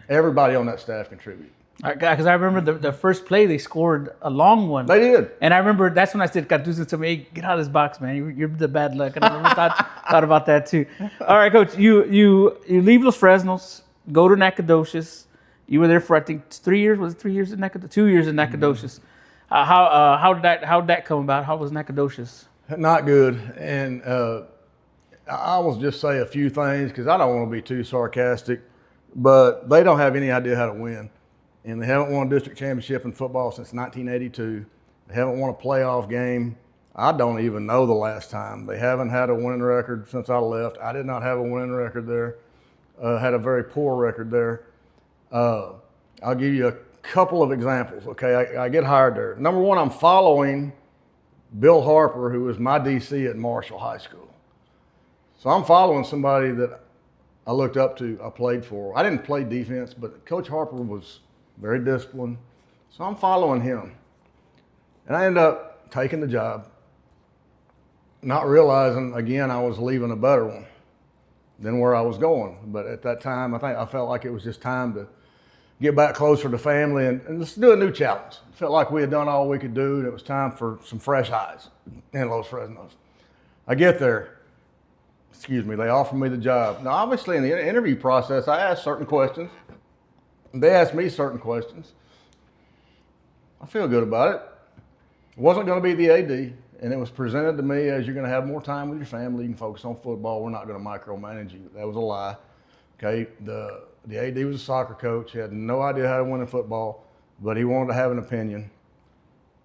Everybody on that staff contributed. Because I remember the first play, they scored a long one. They did. And I remember that's when I said, Gattuso to me, hey, get out of this box, man. You're the bad luck. And I remember thought about that too. All right, Coach, you leave Los Fresnos, go to Nacogdoches. You were there for, I think, 3 years. Was it 3 years in Nacogdoches? 2 years in Nacogdoches. How did that come about? How was Nacogdoches? Not good. And I will just say a few things because I don't want to be too sarcastic, but they don't have any idea how to win. And they haven't won a district championship in football since 1982. They haven't won a playoff game. I don't even know the last time. They haven't had a winning record since I left. I did not have a winning record there. Had a very poor record there. I'll give you a couple of examples, okay? I get hired there. Number one, I'm following Bill Harper, who was my DC at Marshall High School. So I'm following somebody that I looked up to, I played for. I didn't play defense, but Coach Harper was very disciplined. So I'm following him. And I ended up taking the job, not realizing, again, I was leaving a better one than where I was going. But at that time, I felt like it was just time to get back closer to family and let's do a new challenge. It felt like we had done all we could do, and it was time for some fresh eyes in Los Fresnos. I get there. They offer me the job. Now, obviously, in the interview process, I asked certain questions. They asked me certain questions. I feel good about it. It wasn't going to be the AD, and it was presented to me as you're going to have more time with your family. You can focus on football. We're not going to micromanage you. That was a lie. Okay, the AD was a soccer coach. He had no idea how to win in football, but he wanted to have an opinion.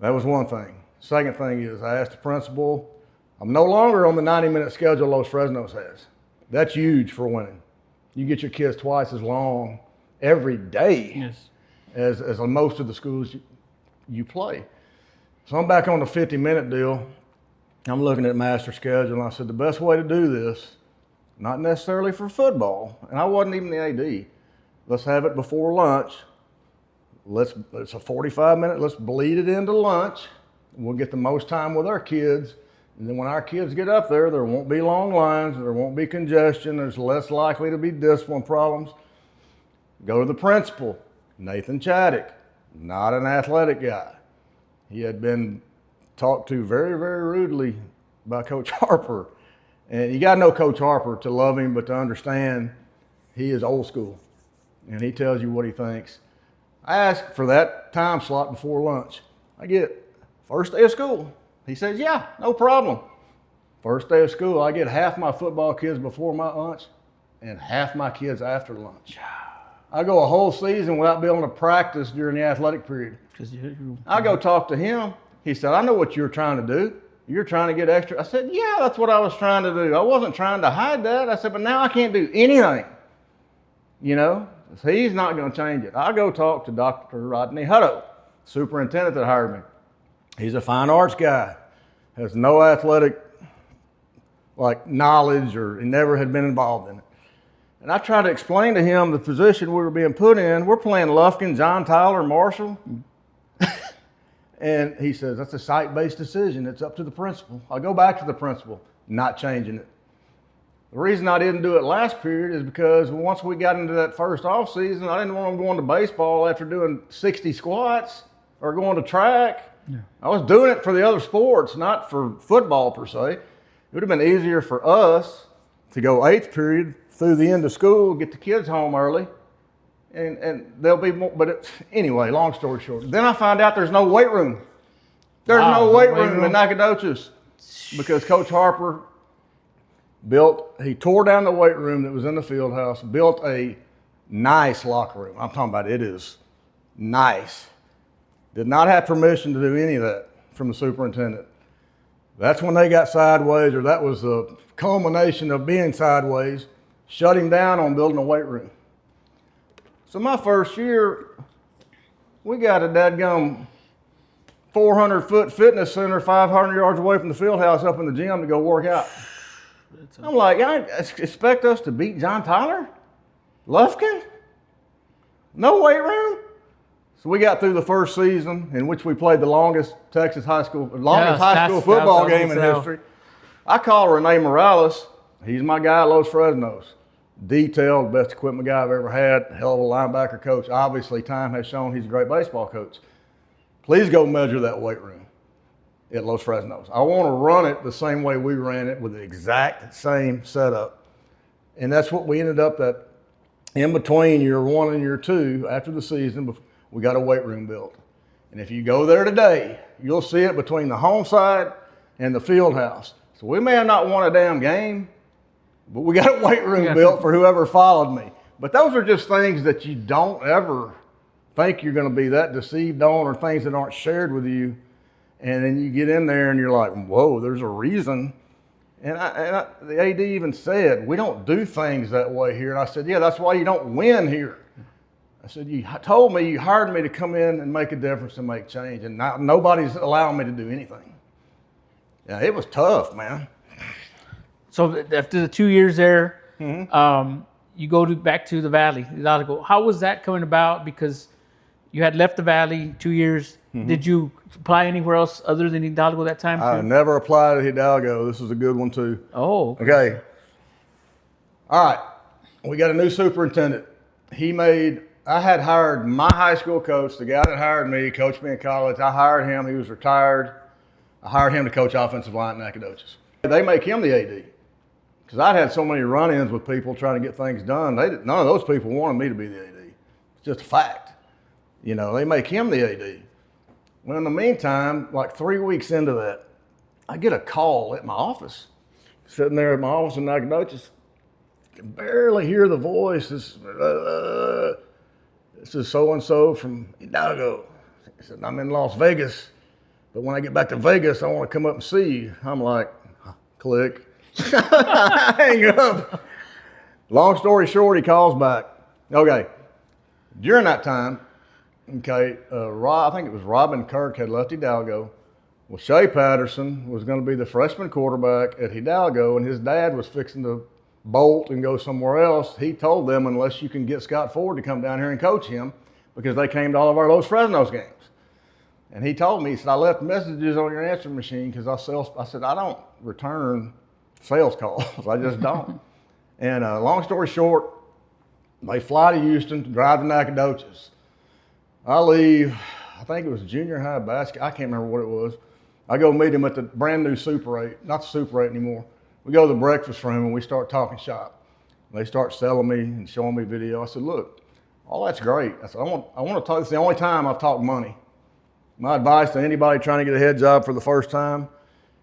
That was one thing. Second thing is I asked the principal, I'm no longer on the 90-minute schedule Los Fresnos has. That's huge for winning. You get your kids twice as long every day as most of the schools you play. So I'm back on the 50-minute deal. I'm looking at master schedule, and I said the best way to do this, not necessarily for football, and I wasn't even the AD, let's have it before lunch. It's a 45-minute, let's bleed it into lunch. We'll get the most time with our kids. And then when our kids get up there won't be long lines, there won't be congestion, there's less likely to be discipline problems. Go to the principal, Nathan Chaddick, not an athletic guy. He had been talked to very, very rudely by Coach Harper. And you got to know Coach Harper to love him, but to understand he is old school. And he tells you what he thinks. I asked for that time slot before lunch. I get first day of school. He says, yeah, no problem. First day of school, I get half my football kids before my lunch and half my kids after lunch. I go a whole season without being able to practice during the athletic period. I go talk to him. He said, I know what you're trying to do. You're trying to get extra. I said, yeah, that's what I was trying to do. I wasn't trying to hide that. I said, but now I can't do anything. So he's not going to change it. I go talk to Dr. Rodney Hutto, superintendent that hired me. He's a fine arts guy, has no athletic knowledge, or he never had been involved in it. And I tried to explain to him the position we were being put in. We're playing Lufkin, John Tyler, Marshall. And he says, that's a site-based decision. It's up to the principal. I go back to the principal, not changing it. The reason I didn't do it last period is because once we got into that first off season, I didn't want them going to baseball after doing 60 squats or going to track. Yeah. I was doing it for the other sports, not for football per se. It would have been easier for us to go 8th period through the end of school, get the kids home early, and they'll be more. But anyway, long story short, then I find out there's no weight room. There's no weight room in Nacogdoches because Coach Harper he tore down the weight room that was in the field house, built a nice locker room. I'm talking about it is nice. Did not have permission to do any of that from the superintendent. That's when they got sideways, or that was the culmination of being sideways, shut him down on building a weight room. So my first year, we got a dadgum 400-foot fitness center 500 yards away from the field house up in the gym to go work out. I'm like, I expect us to beat John Tyler? Lufkin? No weight room? So we got through the first season in which we played the longest high school football game in history. I called Rene Morales. He's my guy at Los Fresnos. Detailed, best equipment guy I've ever had. Hell of a linebacker coach. Obviously, time has shown he's a great baseball coach. Please go measure that weight room at Los Fresnos. I want to run it the same way we ran it with the exact same setup. And that's what we ended up at. In between year 1 and year 2, after the season, we got a weight room built. And if you go there today, you'll see it between the home side and the field house. So we may have not won a damn game, but we got a weight room built for whoever followed me. But those are just things that you don't ever think you're going to be that deceived on, or things that aren't shared with you. And then you get in there and you're like, whoa, there's a reason. And the AD even said, we don't do things that way here. And I said, yeah, that's why you don't win here. I said, you told me, you hired me to come in and make a difference and make change. And nobody's allowing me to do anything. Yeah, it was tough, man. So after the 2 years there, you go back to the Valley. How was that coming about? Because you had left the Valley 2 years. Did you apply anywhere else other than Hidalgo that time? I never applied to Hidalgo. This is a good one too. Oh. Okay. All right. We got a new superintendent. I had hired my high school coach, the guy that hired me, coached me in college. I hired him. He was retired. I hired him to coach offensive line in Nacogdoches. They make him the AD. Because I'd had so many run-ins with people trying to get things done. None of those people wanted me to be the AD. It's just a fact. They make him the AD. Well, in the meantime, like 3 weeks into that, I get a call at my office. Sitting there at my office in Nacogdoches, I can barely hear the voice. This is so-and-so from Hidalgo. He said, I'm in Las Vegas, but when I get back to Vegas, I want to come up and see you. I'm like, click. Hang up. Long story short, he calls back. Okay. During that time, I think it was Robin Kirk had left Hidalgo. Well, Shea Patterson was going to be the freshman quarterback at Hidalgo, and his dad was fixing to bolt and go somewhere else. He told them, unless you can get Scott Ford to come down here and coach him, because they came to all of our Los Fresnos games. And he told me, he said, I left messages on your answering machine because I said, I don't return sales calls. I just don't. And long story short, they fly to Houston, drive to Nacogdoches. I leave, I think it was junior high basketball. I can't remember what it was. I go meet him at the brand new Super 8, not the Super 8 anymore. We go to the breakfast room and we start talking shop. They start selling me and showing me video. I said, look, all that's great. I said, I want to talk. It's the only time I've talked money. My advice to anybody trying to get a head job for the first time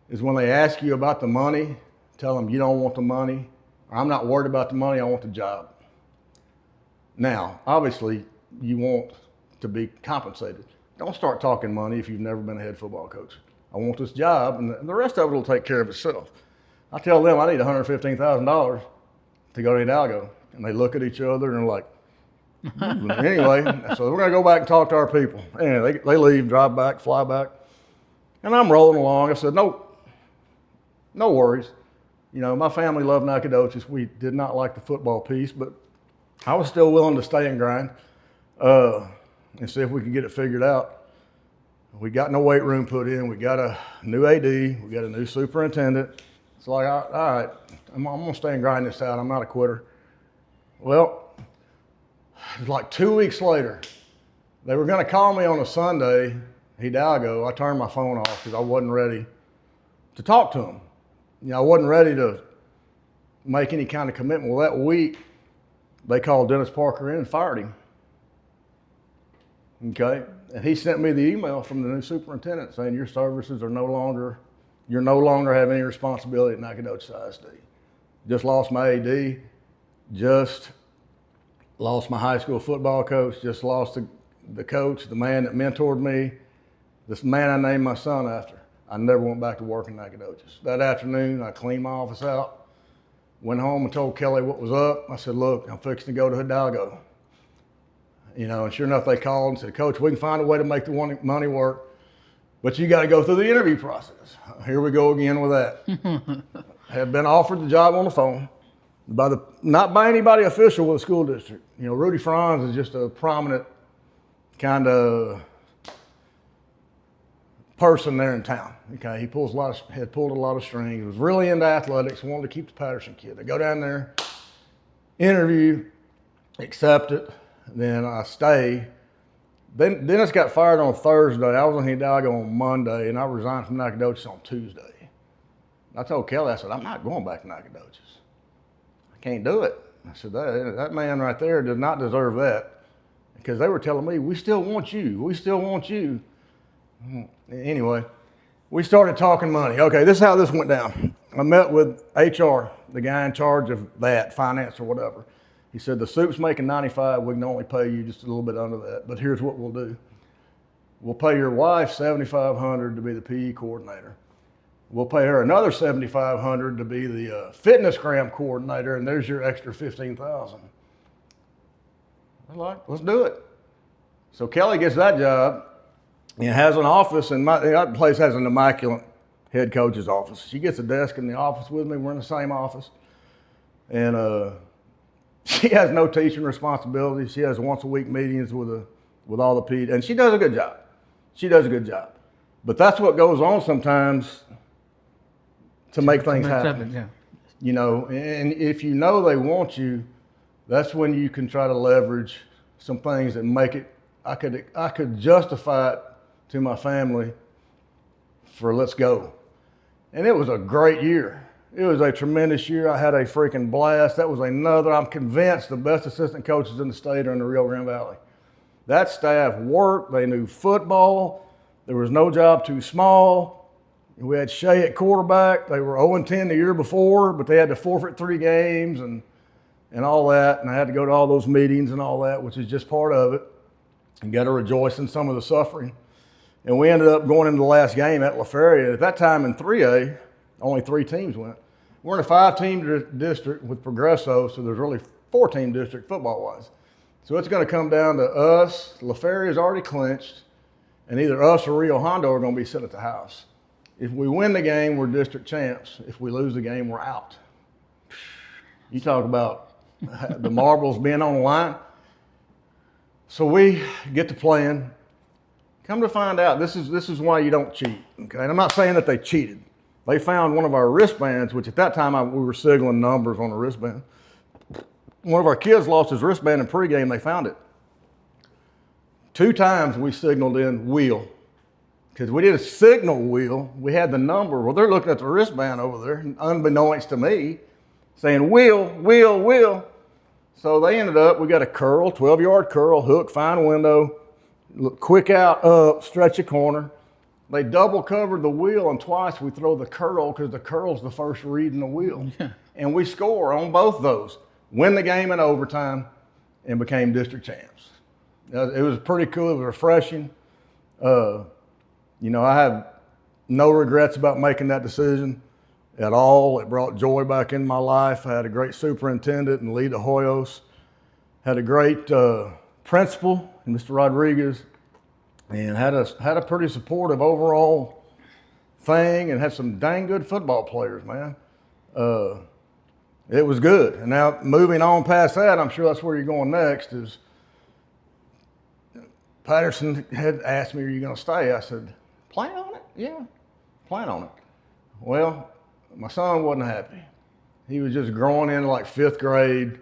is when they ask you about the money, tell them you don't want the money. Or, I'm not worried about the money, I want the job. Now, obviously, you want to be compensated. Don't start talking money if you've never been a head football coach. I want this job, and the rest of it will take care of itself. I tell them I need $115,000 to go to Hidalgo, and they look at each other and are like, anyway, so we're going to go back and talk to our people. Anyway, they leave, drive back, fly back, and I'm rolling along. I said, nope, no worries. My family loved Nacogdoches. We did not like the football piece, but I was still willing to stay and grind. And see if we could get it figured out. We got no weight room put in. We got a new AD. We got a new superintendent. It's like, all right, I'm going to stay and grind this out. I'm not a quitter. Well, it was like 2 weeks later. They were going to call me on a Sunday, Hidalgo. I turned my phone off because I wasn't ready to talk to them. I wasn't ready to make any kind of commitment. Well, that week, they called Dennis Parker in and fired him. Okay, and he sent me the email from the new superintendent saying your services are you're no longer have any responsibility at Nacogdoches ISD. Just lost my AD, just lost my high school football coach, just lost the coach, the man that mentored me, this man I named my son after. I never went back to work in Nacogdoches. That afternoon, I cleaned my office out, went home and told Kelly what was up. I said, look, I'm fixing to go to Hidalgo. And sure enough, they called and said, Coach, we can find a way to make the money work, but you got to go through the interview process. Here we go again with that. Had been offered the job on the phone. not by anybody official with the school district. You know, Rudy Franz is just a prominent kind of person there in town. Okay, he had pulled a lot of strings. He was really into athletics. Wanted to keep the Patterson kid. I go down there, interview, accept it, then I stay. Then Dennis got fired on Thursday. I was in Hidalgo on Monday, and I resigned from Nacogdoches on Tuesday. I told Kelly, I said, I'm not going back to Nacogdoches. I can't do it. I said, that man right there does not deserve that, because they were telling me, we still want you. We still want you. Anyway, we started talking money. Okay, this is how this went down. I met with HR, the guy in charge of that, finance or whatever. He said, the soup's making 95, we can only pay you just a little bit under that, but here's what we'll do. We'll pay your wife $7,500 to be the PE coordinator. We'll pay her another $7,500 to be the fitness gram coordinator, and there's your extra $15,000. I'm like, let's do it. So Kelly gets that job and has an office, and that place has an immaculate head coach's office. She gets a desk in the office with me. We're in the same office. And she has no teaching responsibilities. She has once a week meetings with all the PD, and she does a good job. She does a good job. But that's what goes on sometimes to make things happen. Yeah. You know, and if you know they want you, that's when you can try to leverage some things that make it. I could justify it to my family for let's go. And it was a great year. It was a tremendous year. I had a freaking blast. That was I'm convinced, the best assistant coaches in the state are in the Rio Grande Valley. That staff worked. They knew football. There was no job too small. We had Shea at quarterback. They were 0-10 the year before, but they had to forfeit 3 games and all that. And I had to go to all those meetings and all that, which is just part of it. And got to rejoice in some of the suffering. And we ended up going into the last game at La Feria. At that time in 3A, only 3 teams went. We're in a 5-team district with Progresso, so there's really 4-team district football-wise. So it's going to come down to us. La Feria is already clinched, and either us or Rio Hondo are going to be sitting at the house. If we win the game, we're district champs. If we lose the game, we're out. You talk about the marbles being on the line. So we get to playing. Come to find out, this is why you don't cheat. Okay, and I'm not saying that they cheated. They found one of our wristbands, which at that time we were signaling numbers on the wristband. One of our kids lost his wristband in pregame. They found it. 2 times we signaled in wheel. Because we did a signal wheel, we had the number. Well, they're looking at the wristband over there, unbeknownst to me, saying wheel, wheel, wheel. So they ended up, we got a curl, 12-yard curl, hook, find window, look, quick out, up, stretch a corner. They double covered the wheel, and twice we throw the curl because the curl's the first read in the wheel. Yeah. And we score on both those, win the game in overtime, and became district champs. It was pretty cool. It was refreshing. You know, I have no regrets about making that decision at all. It brought joy back in my life. I had a great superintendent in Lita Hoyos. Had a great principal, Mr. Rodriguez, and had a pretty supportive overall thing, and had some dang good football players, man. It was good. And now moving on past that, I'm sure that's where you're going next, is Patterson had asked me, are you going to stay? I said, plan on it? Yeah, plan on it. Well, my son wasn't happy. He was just growing into like 5th grade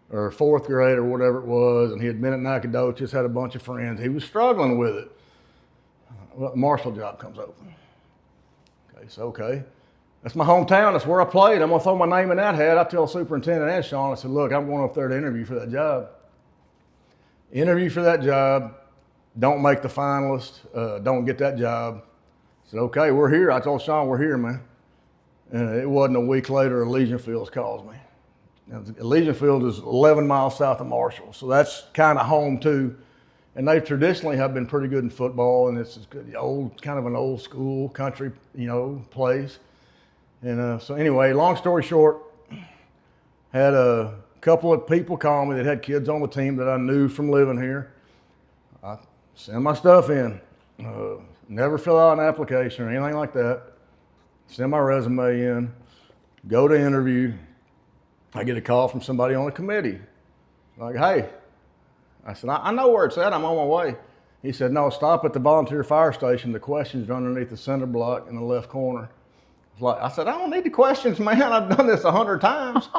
or 4th grade or whatever it was, and he had been at Nacogdoches, had a bunch of friends. He was struggling with it. Well, the Marshall job comes open. Okay. That's my hometown. That's where I played. I'm going to throw my name in that hat. I tell the superintendent and Sean, I said, look, I'm going up there to interview for that job. Interview for that job. Don't make the finalist, don't get that job. I said, okay, we're here. I told Sean, we're here, man. And it wasn't a week later, Elysian Fields calls me. Now, Elysian Fields is 11 miles south of Marshall, so that's kind of home too. And they traditionally have been pretty good in football, and it's kind of an old school country, place. And so anyway, long story short, had a couple of people call me that had kids on the team that I knew from living here. I send my stuff in. Never fill out an application or anything like that. Send my resume in. Go to interview. I get a call from somebody on the committee. Like, hey. I said, I know where it's at. I'm on my way. He said, no, stop at the volunteer fire station. The questions are underneath the center block in the left corner. I said, I don't need the questions, man. I've done this 100 times.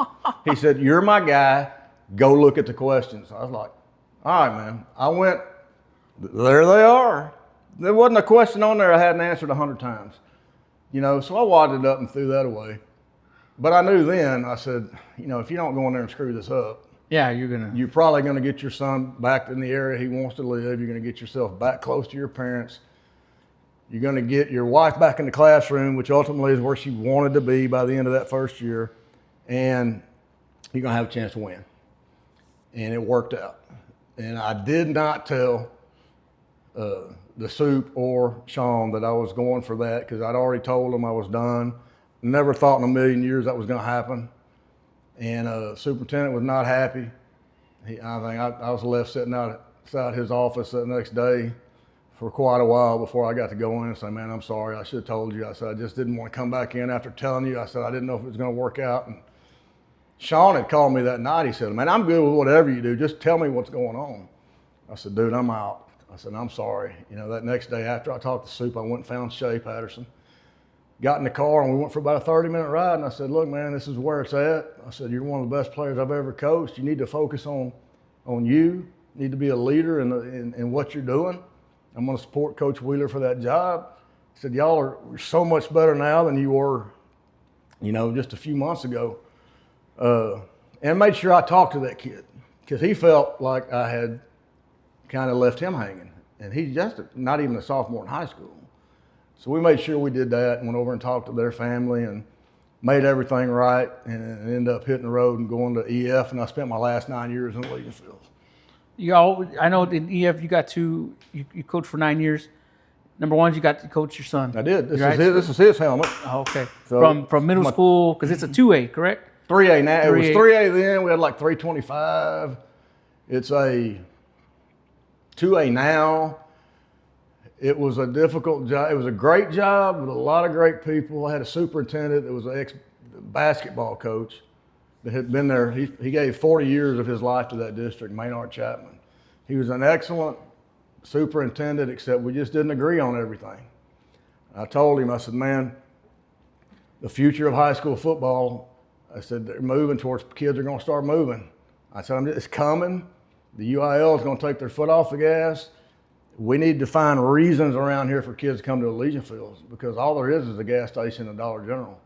He said, you're my guy. Go look at the questions. I was like, all right, man. I went, there they are. There wasn't a question on there I hadn't answered 100 times. So I wadded up and threw that away. But I knew then, I said, if you don't go in there and screw this up, yeah, you're probably going to get your son back in the area he wants to live. You're going to get yourself back close to your parents. You're going to get your wife back in the classroom, which ultimately is where she wanted to be by the end of that first year. And you're going to have a chance to win. And it worked out. And I did not tell the Soup or Sean that I was going for that, because I'd already told them I was done. Never thought in a million years that was going to happen. And superintendent was not happy. I think I was left sitting outside his office the next day for quite a while before I got to go in and say, man, I'm sorry. I should have told you. I said, I just didn't want to come back in after telling you. I said, I didn't know if it was going to work out. And Sean had called me that night. He said, man, I'm good with whatever you do. Just tell me what's going on. I said, dude, I'm out. I said, I'm sorry. That next day after I talked to Soup, I went and found Shea Patterson. Got in the car and we went for about a 30-minute ride. And I said, look, man, this is where it's at. I said, you're one of the best players I've ever coached. You need to focus on you. You need to be a leader in what you're doing. I'm going to support Coach Wheeler for that job. I said, y'all are so much better now than you were, just a few months ago. And made sure I talked to that kid, because he felt like I had kind of left him hanging. And he's just not even a sophomore in high school. So we made sure we did that and went over and talked to their family and made everything right, and ended up hitting the road and going to EF. And I spent my last 9 years in the Legion Fields. I know in EF you coached for 9 years. Number one, you got to coach your son. I did. This is his helmet. Oh, okay. So from middle school, because it's a 2A, correct? 3A now. It was 3A then. We had like 325. It's a 2A now. It was a difficult job. It was a great job with a lot of great people. I had a superintendent that was an ex-basketball coach that had been there. He gave 40 years of his life to that district, Maynard Chapman. He was an excellent superintendent, except we just didn't agree on everything. I told him, I said, man, the future of high school football, I said, they're moving towards, kids are going to start moving. I said, it's coming. The UIL is going to take their foot off the gas. We need to find reasons around here for kids to come to the Legion Fields, because all there is a gas station and a Dollar General.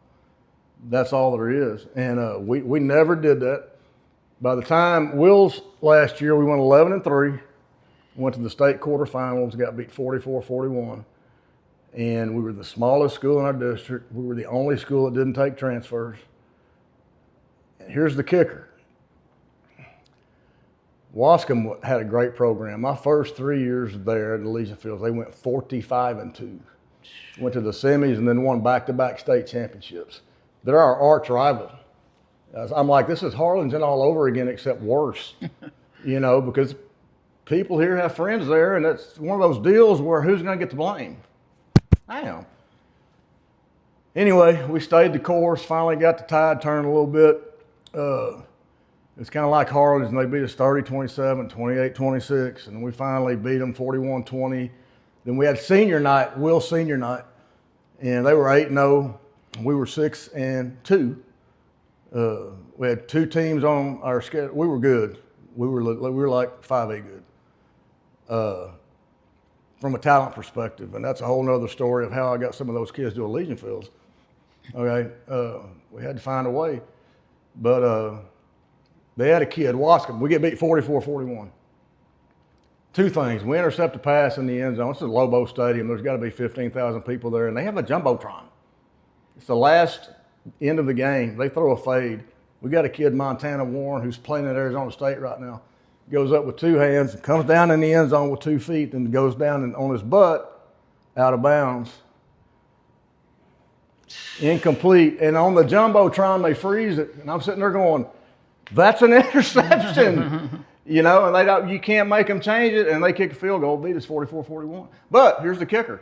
That's all there is. And we never did that. By the time Will's last year, we went 11-3, went to the state quarterfinals, got beat 44-41. And we were the smallest school in our district. We were the only school that didn't take transfers. And here's the kicker. Wascom had a great program. My first 3 years there at the Legion Fields, they went 45-2. Went to the semis and then won back-to-back state championships. They're our arch rival. I'm like, this is Harlingen all over again, except worse. Because people here have friends there, and it's one of those deals where who's going to get the blame? I am. Anyway, we stayed the course, finally got the tide turned a little bit. It's kind of like Harlingen. They beat us 30-27, 28-26, and we finally beat them 41-20. Then we had senior night, Will's senior night, and they were 8-0. We were 6-2. We had two teams on our schedule. We were good. We were like 5A good from a talent perspective, and that's a whole nother story of how I got some of those kids to Legion Fields. Okay, we had to find a way, but they had a kid, Wascom. We get beat 44-41. Two things. We intercept a pass in the end zone. It's a Lobo Stadium. There's got to be 15,000 people there, and they have a Jumbotron. It's the last end of the game. They throw a fade. We got a kid, Montana Warren, who's playing at Arizona State right now. Goes up with two hands, comes down in the end zone with 2 feet, and goes down on his butt out of bounds. Incomplete. And on the Jumbotron, they freeze it. And I'm sitting there going, that's an interception. And you can't make them change it, and they kick a field goal, beat us 44-41. But here's the kicker.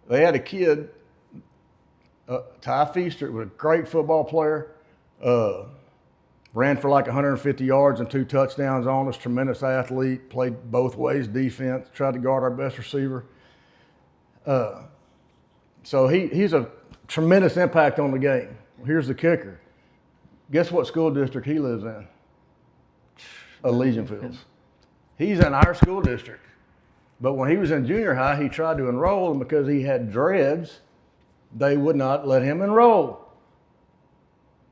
They had a kid, Ty Feaster, was a great football player. ran for like 150 yards and 2 touchdowns on us. Tremendous athlete, played both ways, defense, tried to guard our best receiver. So he's a tremendous impact on the game. Here's the kicker. Guess what school district he lives in? Elysian Fields. He's in our school district. But when he was in junior high, he tried to enroll, and because he had dreads, they would not let him enroll.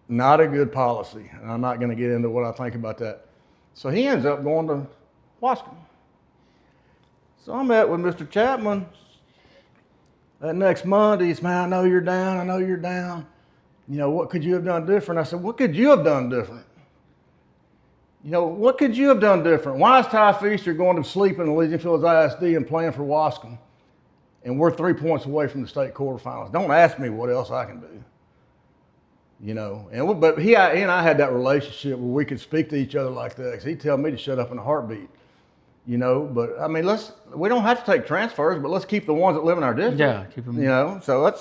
Not a good policy, and I'm not going to get into what I think about that. So he ends up going to Wascom. So I met with Mr. Chapman that next Monday. He said, man, I know you're down. I know you're down. You know, what could you have done different? I said, what could you have done different? You know, what could you have done different? Why is Ty Feaster going to sleep in Elysian Fields ISD and playing for Wascom? And we're 3 points away from the state quarterfinals. Don't ask me what else I can do. You know, but he and I had that relationship where we could speak to each other like that. Cause he'd tell me to shut up in a heartbeat. You know, but I mean, we don't have to take transfers, but let's keep the ones that live in our district. Yeah, keep them. You know, so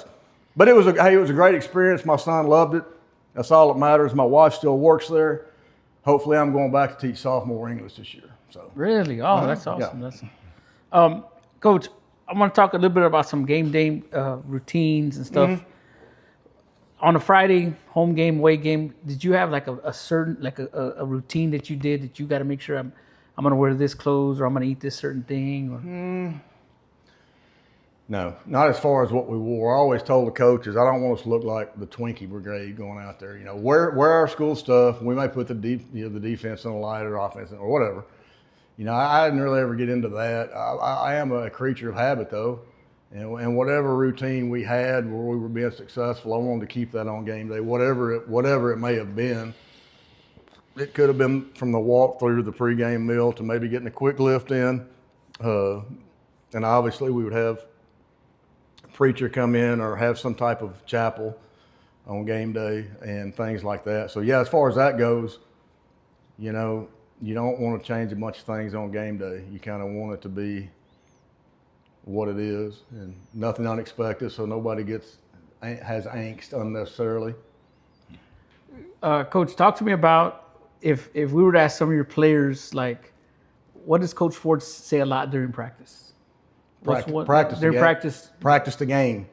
but it was a great experience. My son loved it. That's all that matters. My wife still works there. Hopefully, I'm going back to teach sophomore English this year. So really, that's awesome. Yeah. That's Coach. I want to talk a little bit about some game day routines and stuff. Mm-hmm. On a Friday, home game, away game, did you have like a certain, like a routine that you did that you got to make sure I'm going to wear this clothes or I'm going to eat this certain thing? Or? No, not as far as what we wore. I always told the coaches, I don't want us to look like the Twinkie Brigade going out there. You know, wear our school stuff. We may put the defense on a light or offense or whatever. You know, I didn't really ever get into that. I am a creature of habit, though. And whatever routine we had where we were being successful, I wanted to keep that on game day, whatever it may have been. It could have been from the walk through the pregame meal to maybe getting a quick lift in. And obviously we would have a preacher come in or have some type of chapel on game day and things like that. So, yeah, as far as that goes, you know, you don't want to change a bunch of things on game day. You kind of want it to be what it is and nothing unexpected, so nobody has angst unnecessarily. Coach, talk to me about if we were to ask some of your players, like, what does Coach Ford say a lot during practice? Practice the game.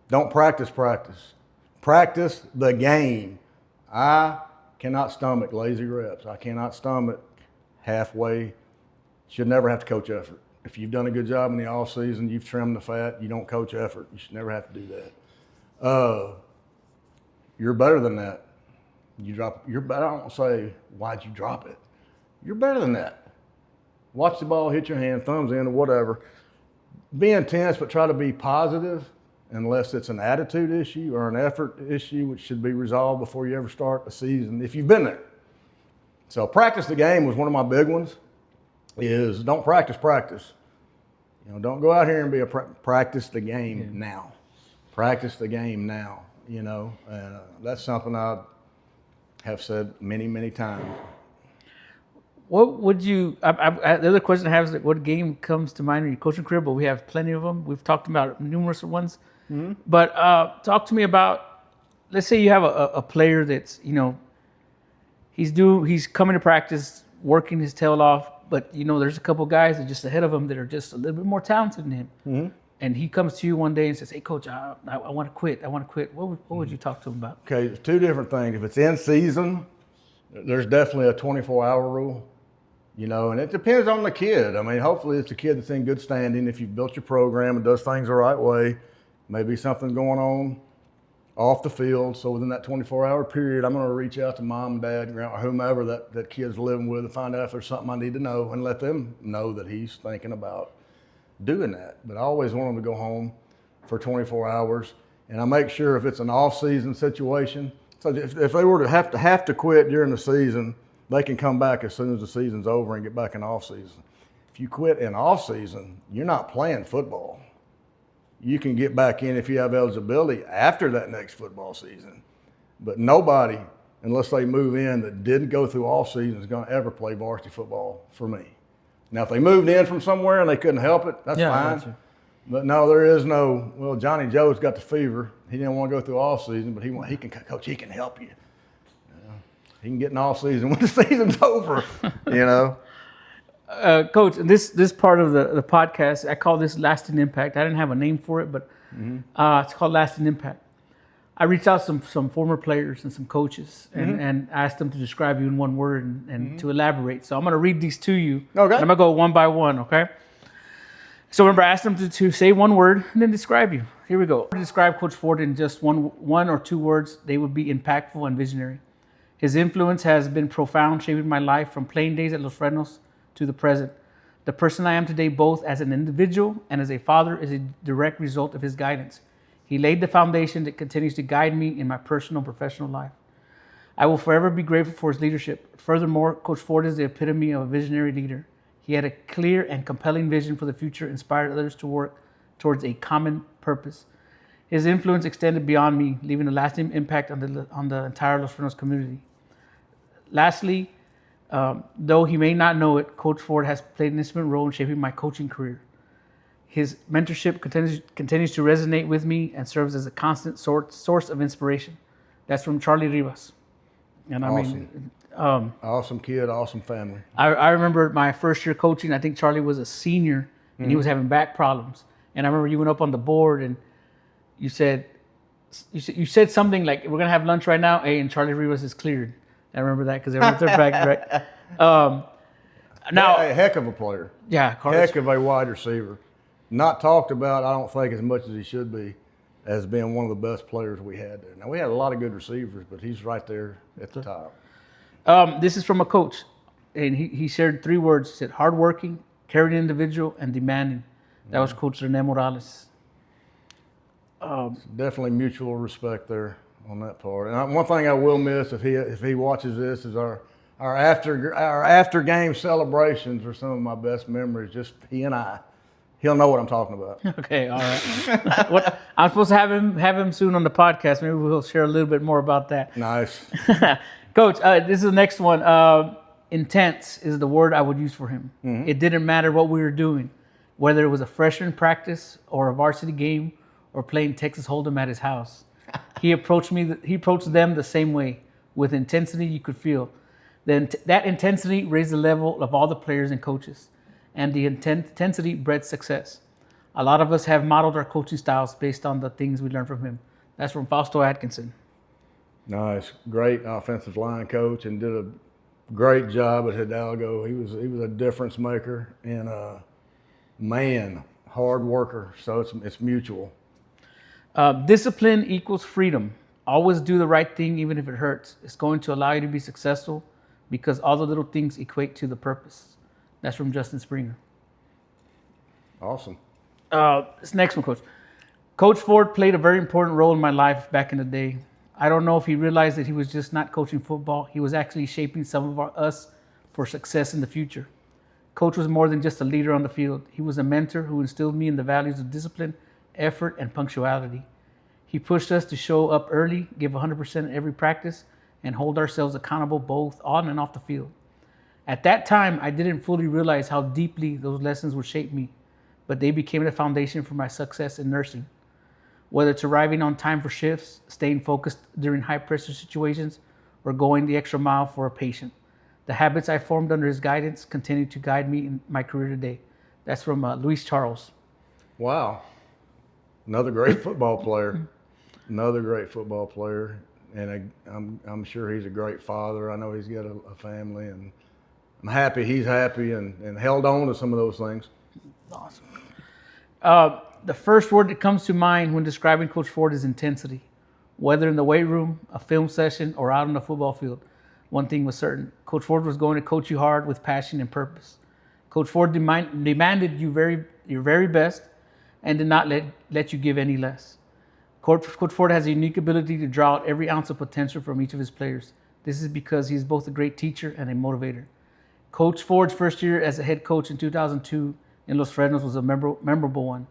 Don't practice. Practice the game. I cannot stomach lazy reps. I cannot stomach halfway. Should never have to coach effort. If you've done a good job in the off season, you've trimmed the fat, you don't coach effort. You should never have to do that. You're better than that. I don't say, why'd you drop it? You're better than that. Watch the ball hit your hand, thumbs in, or whatever. Be intense, but try to be positive unless it's an attitude issue or an effort issue, which should be resolved before you ever start a season, if you've been there. So practice the game was one of my big ones. Is don't practice. You know, don't go out here and be practice the game now. Practice the game now, you know. And that's something I have said many, many times. What would you, the other question I have is, what game comes to mind in your coaching career? But we have plenty of them. We've talked about numerous ones. Mm-hmm. But talk to me about, let's say you have a player that's, you know, he's coming to practice, working his tail off, but, you know, there's a couple guys that are just ahead of him that are just a little bit more talented than him. Mm-hmm. And he comes to you one day and says, hey, Coach, I want to quit. What would you talk to him about? Okay, there's two different things. If it's in season, there's definitely a 24-hour rule, you know, and it depends on the kid. I mean, hopefully it's a kid that's in good standing. If you've built your program and does things the right way, maybe something going on off the field. So within that 24-hour period, I'm going to reach out to mom, dad, or whomever that kid's living with and find out if there's something I need to know and let them know that he's thinking about doing that. But I always want them to go home for 24 hours. And I make sure if it's an off-season situation, so if they were to have to quit during the season, they can come back as soon as the season's over and get back in off-season. If you quit in off-season, you're not playing football. You can get back in if you have eligibility after that next football season. But nobody, unless they move in that didn't go through all season, is going to ever play varsity football for me. Now, if they moved in from somewhere and they couldn't help it, that's fine. But no, there is no, well, Johnny Joe's got the fever. He didn't want to go through all season, but he can, Coach, he can help you. he can get an off season when the season's over. Coach, this part of the podcast, I call this lasting impact. I didn't have a name for it, but it's called lasting impact. I reached out to some former players and some coaches and asked them to describe you in one word and to elaborate. So I'm going to read these to you. Okay. And I'm going to go one by one, okay? So remember, I asked them to say one word and then describe you. Here we go. To describe Coach Ford in just one or two words, they would be impactful and visionary. His influence has been profound, shaping my life from playing days at Los Frenos to the present. The person I am today, both as an individual and as a father, is a direct result of his guidance. He laid the foundation that continues to guide me in my personal and professional life. I will forever be grateful for his leadership. Furthermore, Coach Ford is the epitome of a visionary leader. He had a clear and compelling vision for the future, inspired others to work towards a common purpose. His influence extended beyond me, leaving a lasting impact on the entire Los Frenos community. Lastly, though he may not know it, Coach Ford has played an instrumental role in shaping my coaching career. His mentorship continues to resonate with me and serves as a constant source of inspiration. That's from Charlie Rivas. And Awesome. Awesome kid, awesome family. I remember my first year coaching, I think Charlie was a senior and he was having back problems. And I remember you went up on the board and you said something like, we're going to have lunch right now. Hey, and Charlie Rivas is cleared. I remember that because they were with their back, right? Now, a heck of a player. Yeah, heck of a wide receiver. Not talked about, I don't think, as much as he should be, as being one of the best players we had there. Now, we had a lot of good receivers, but he's right there at the top. This is from a coach, and he shared three words. He said, hardworking, caring individual, and demanding. That was Coach Rene Morales. Definitely mutual respect there on that part. And one thing I will miss if he watches this is our after game celebrations are some of my best memories. Just he and I. He'll know what I'm talking about. Okay, all right. I'm supposed to have him soon on the podcast. Maybe we'll share a little bit more about that. Nice. Coach, this is the next one. Intense is the word I would use for him. It didn't matter what we were doing, whether it was a freshman practice or a varsity game or playing Texas Hold'em at his house. He approached them the same way, with intensity you could feel. That intensity raised the level of all the players and coaches. And the intensity bred success. A lot of us have modeled our coaching styles based on the things we learned from him. That's from Fausto Atkinson. Nice. Great offensive line coach and did a great job at Hidalgo. He was a difference maker and hard worker. So it's mutual. Discipline equals freedom. Always do the right thing even if it hurts. It's going to allow you to be successful because all the little things equate to the purpose. That's from Justin Springer. Awesome. This next one, Coach. Coach Ford played a very important role in my life back in the day. I don't know if he realized that he was just not coaching football. He was actually shaping some of us for success in the future. Coach was more than just a leader on the field. He was a mentor who instilled me in the values of discipline, effort, and punctuality. He pushed us to show up early, give 100% at every practice, and hold ourselves accountable both on and off the field. At that time, I didn't fully realize how deeply those lessons would shape me, but they became the foundation for my success in nursing. Whether it's arriving on time for shifts, staying focused during high-pressure situations, or going the extra mile for a patient. The habits I formed under his guidance continue to guide me in my career today. That's from Luis Charles. Wow. Another great football player. Another great football player. And I'm sure he's a great father. I know he's got a family, and I'm happy he's happy and held on to some of those things. Awesome. The first word that comes to mind when describing Coach Ford is intensity. Whether in the weight room, a film session, or out on the football field, one thing was certain. Coach Ford was going to coach you hard with passion and purpose. Coach Ford demanded your very best and did not let you give any less. Coach Ford has a unique ability to draw out every ounce of potential from each of his players. This is because he's both a great teacher and a motivator. Coach Ford's first year as a head coach in 2002 in Los Frenos was a memorable one.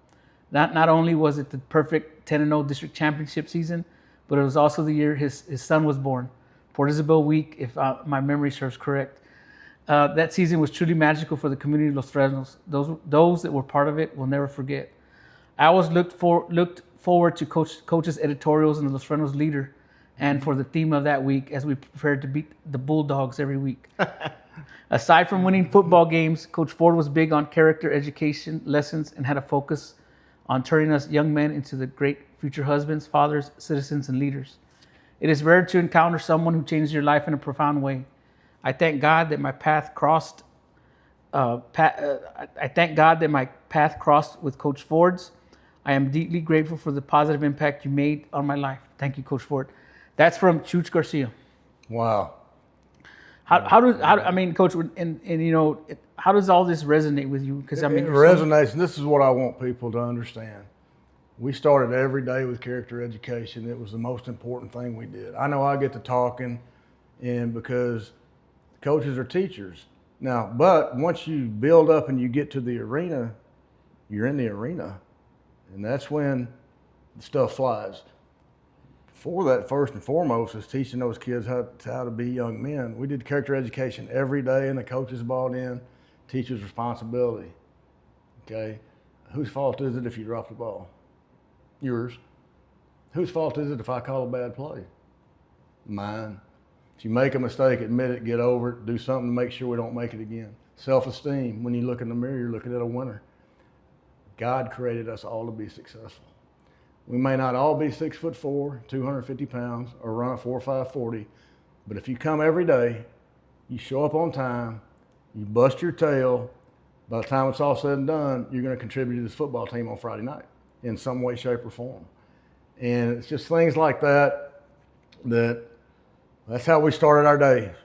Not only was it the perfect 10-0 district championship season, but it was also the year his son was born, Port Isabel week, if my memory serves correct. That season was truly magical for the community of Los Frenos. Those that were part of it will never forget. I always looked forward to Coach's editorials in the Los Frenos Leader and for the theme of that week as we prepared to beat the Bulldogs every week. Aside from winning football games, Coach Ford was big on character education lessons and had a focus on turning us young men into the great future husbands, fathers, citizens, and leaders. It is rare to encounter someone who changed your life in a profound way. I thank God that my path crossed. I thank God that my path crossed with Coach Ford's. I am deeply grateful for the positive impact you made on my life. Thank you, Coach Ford. That's from Chooch Garcia. Wow. I mean, Coach, and you know, how does all this resonate with you? Because I mean, it resonates, and this is what I want people to understand. We started every day with character education. It was the most important thing we did. I know I get to talking, and because coaches are teachers now, but once you build up and you get to the arena, you're in the arena, and that's when the stuff flies. For that, first and foremost, is teaching those kids how to be young men. We did character education every day, and the coaches bought in. Teachers' responsibility. Okay, whose fault is it if you drop the ball? Yours. Whose fault is it if I call a bad play? Mine. If you make a mistake, admit it, get over it, do something to make sure we don't make it again. Self-esteem. When you look in the mirror, you're looking at a winner. God created us all to be successful. We may not all be 6'4", 250 pounds, or run a 4.5 40, but if you come every day, you show up on time, you bust your tail, by the time it's all said and done, you're going to contribute to this football team on Friday night in some way, shape, or form. And it's just things like that's how we started our days.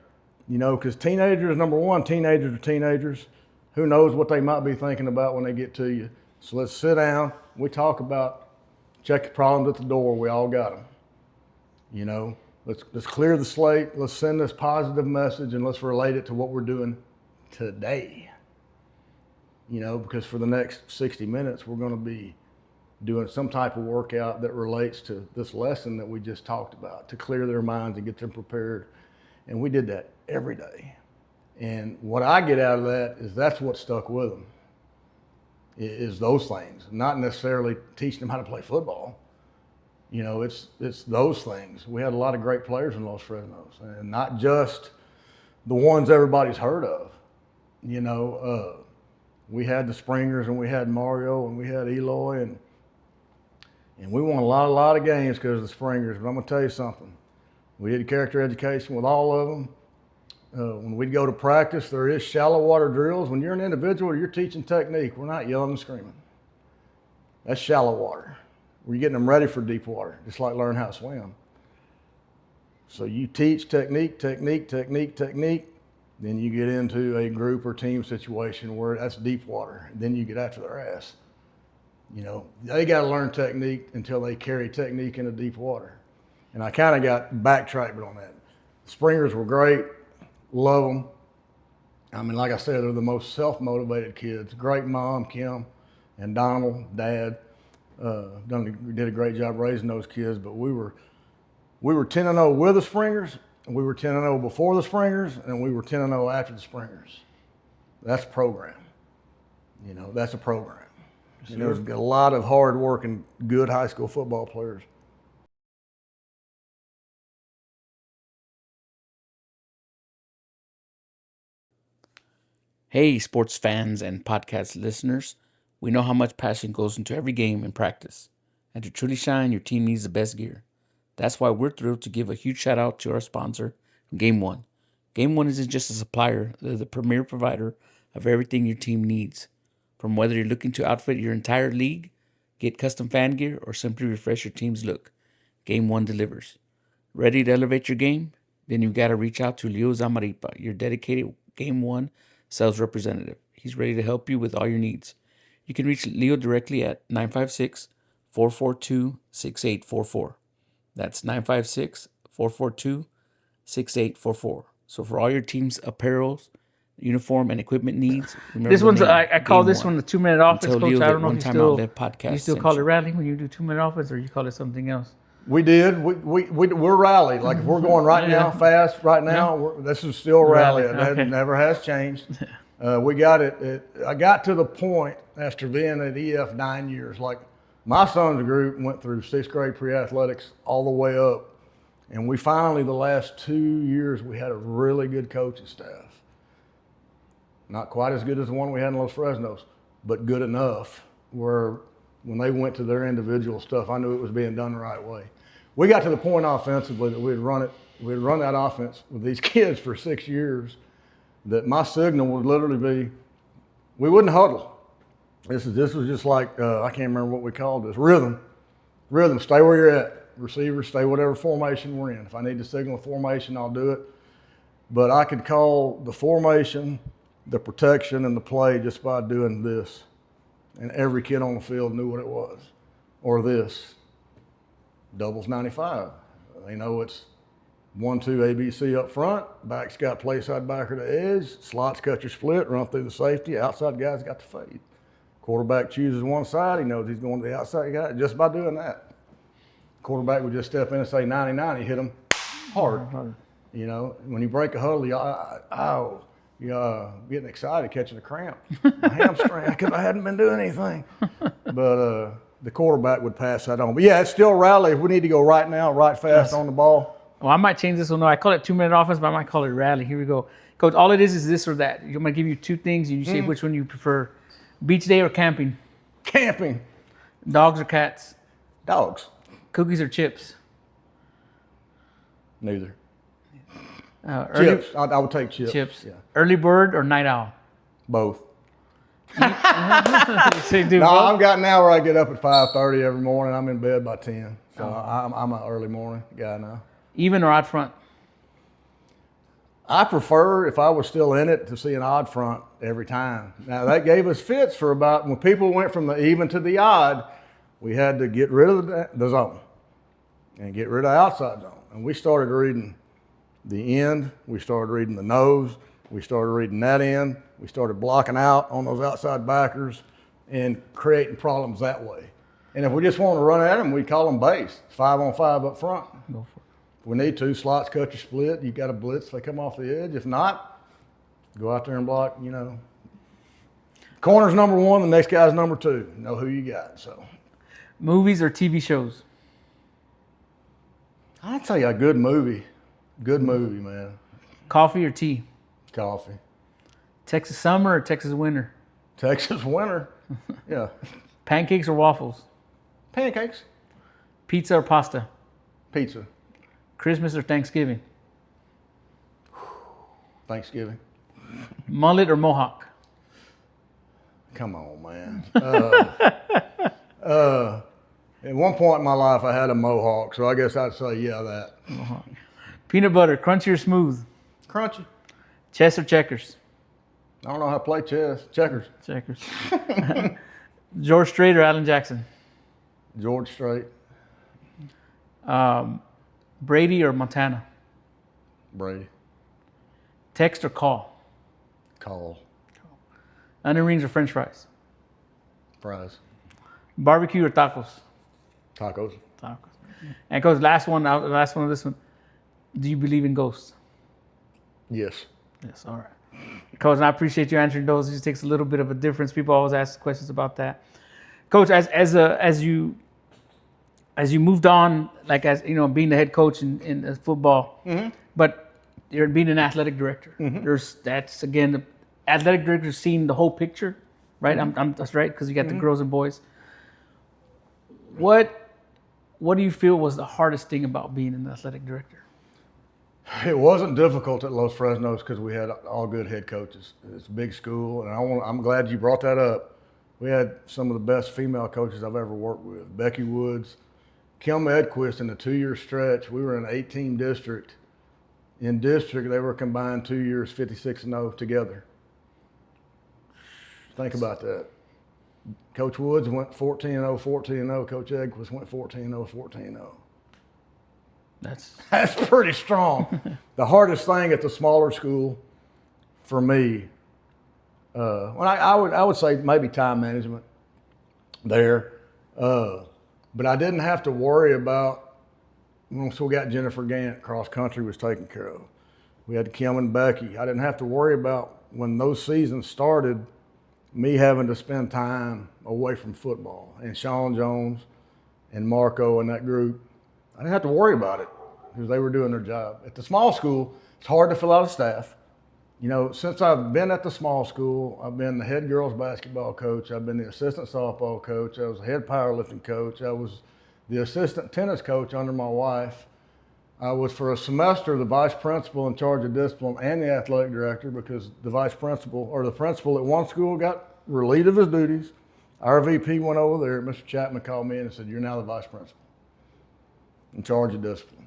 You know, because teenagers, number one, teenagers are teenagers. Who knows what they might be thinking about when they get to you. So let's sit down. We talk about check the problems at the door. We all got them. You know, let's clear the slate. Let's send this positive message, and let's relate it to what we're doing today. You know, because for the next 60 minutes, we're going to be doing some type of workout that relates to this lesson that we just talked about, to clear their minds and get them prepared. And we did that every day. And what I get out of that is that's what stuck with them, is those things, not necessarily teaching them how to play football. You know, it's those things. We had a lot of great players in Los Fresnos, and not just the ones everybody's heard of. You know, we had the Springers, and we had Mario, and we had Eloy, and we won a lot of games because of the Springers. But I'm going to tell you something. We did character education with all of them. When we go to practice, there is shallow water drills. When you're an individual, you're teaching technique. We're not yelling and screaming. That's shallow water. We're getting them ready for deep water, just like learn how to swim. So you teach technique, technique, technique, technique. Then you get into a group or team situation where that's deep water. Then you get after their ass. You know, they got to learn technique until they carry technique into deep water. And I kind of got backtracked on that. Springers were great. Love them. I mean, like I said, they're the most self-motivated kids. Great mom, Kim, and Donald, Dad, did a great job raising those kids. But we were 10-0 with the Springers, and we were 10-0 before the Springers, and we were 10-0 after the Springers. That's a program. You know, that's a program. Sure. And there's a lot of hard-working, good high school football players. Hey, sports fans and podcast listeners. We know how much passion goes into every game and practice. And to truly shine, your team needs the best gear. That's why we're thrilled to give a huge shout out to our sponsor, Game One. Game One isn't just a supplier, they're the premier provider of everything your team needs. From whether you're looking to outfit your entire league, get custom fan gear, or simply refresh your team's look, Game One delivers. Ready to elevate your game? Then you gotta reach out to Leo Zamaripa, your dedicated Game One sales representative. He's ready to help you with all your needs. You can reach Leo directly at 956-442-6844. That's 956-442-6844. So for all your team's apparels, uniform, and equipment needs, remember This one's I call this one the 2-minute offense, Coach. I don't know if you still call it rally when you do 2-minute offense, or you call it something else. We did. We're rally. Like if we're going right now, fast, right now, this is still rally. That never has changed. We got it. I got to the point after being at EF 9 years. Like my son's group went through 6th grade pre-athletics all the way up And we finally, the last 2 years, we had a really good coaching staff. Not quite as good as the one we had in Los Fresnos, but good enough where when they went to their individual stuff, I knew it was being done the right way. We got to the point offensively that we'd run that offense with these kids for 6 years, that my signal would literally be, we wouldn't huddle. This was just like, I can't remember what we called this, rhythm. Rhythm, stay where you're at. Receivers, stay whatever formation we're in. If I need to signal a formation, I'll do it. But I could call the formation, the protection, and the play just by doing this. And every kid on the field knew what it was. Or this. Doubles 95. They know it's 1-2 ABC up front. Back's got play side backer to edge. Slots cut your split, run through the safety. Outside guy's got the fade. Quarterback chooses one side. He knows he's going to the outside guy just by doing that. Quarterback would just step in and say 99. He hit him hard. You know, when you break a huddle, you're getting excited, catching a cramp. My hamstring, because I hadn't been doing anything. But the quarterback would pass that on. But yeah, it's still rally. If we need to go right now, right fast on the ball. Well, I might change this one. No, I call it 2-minute offense, but I might call it rally. Here we go. Coach, all it is this or that. I'm going to give you two things, and you say which one you prefer. Beach day or camping? Camping. Dogs or cats? Dogs. Cookies or chips? Neither. Early, Chips. I would take chips. Chips. Yeah. Early bird or night owl? Both. You say do No, both? I've got now where I get up at 5:30 every morning. I'm in bed by 10. So I'm an early morning guy now. Even or out front? I prefer, if I was still in it, to see an odd front every time. Now, that gave us fits for about, when people went from the even to the odd, we had to get rid of the zone and get rid of the outside zone. And we started reading the end. We started reading the nose. We started reading that end. We started blocking out on those outside backers and creating problems that way. And if we just want to run at them, we call them base, 5-on-5 up front. Go for it. If we need to, slots cut your split. You got a blitz if they come off the edge. If not, go out there and block, you know. Corner's number one, the next guy's number two. Know who you got, so. Movies or TV shows? I'd tell you a good movie. Good movie, man. Coffee or tea? Coffee. Texas summer or Texas winter? Texas winter. Yeah. Pancakes or waffles? Pancakes. Pizza or pasta? Pizza. Christmas or Thanksgiving? Thanksgiving. Mullet or mohawk? Come on, man. At one point in my life, I had a mohawk, so I guess I'd say, yeah, that. Mohawk. Peanut butter, crunchy or smooth? Crunchy. Chess or checkers? I don't know how to play chess. Checkers. Checkers. George Strait or Alan Jackson? George Strait. Brady or Montana? Brady. Text or call? Call. Onion rings or French fries? Fries. Barbecue or tacos? Tacos. Tacos. And Coach, last one of this one. Do you believe in ghosts? Yes. Yes, all right. Coach, and I appreciate you answering those. It just takes a little bit of a difference. People always ask questions about that. Coach, as you moved on, like as you know, being the head coach in football, but you're being an athletic director. That's again, the athletic director seeing the whole picture, right? That's right, because you got the girls and boys. What do you feel was the hardest thing about being an athletic director? It wasn't difficult at Los Fresnos because we had all good head coaches. It's a big school, and I'm glad you brought that up. We had some of the best female coaches I've ever worked with. Becky Woods, Kim Edquist in a 2-year stretch. We were in an 8-team district. In district, they were combined 2 years, 56-0 together. Think about that. Coach Woods went 14-0, 14-0. Coach Edquist went 14-0, 14-0. That's pretty strong. The hardest thing at the smaller school for me, I would say maybe time management there. But I didn't have to worry about, once we got Jennifer Gant, cross country was taken care of. We had Kim and Becky. I didn't have to worry about, when those seasons started, me having to spend time away from football. And Sean Jones and Marco and that group, I didn't have to worry about it. because they were doing their job. At the small school, it's hard to fill out a staff. You know, since I've been at the small school, I've been the head girls basketball coach. I've been the assistant softball coach. I was the head powerlifting coach. I was the assistant tennis coach under my wife. I was for a semester the vice principal in charge of discipline and the athletic director, because the vice principal or the principal at one school got relieved of his duties. Our VP went over there. Mr. Chapman called me in and said, "You're now the vice principal in charge of discipline."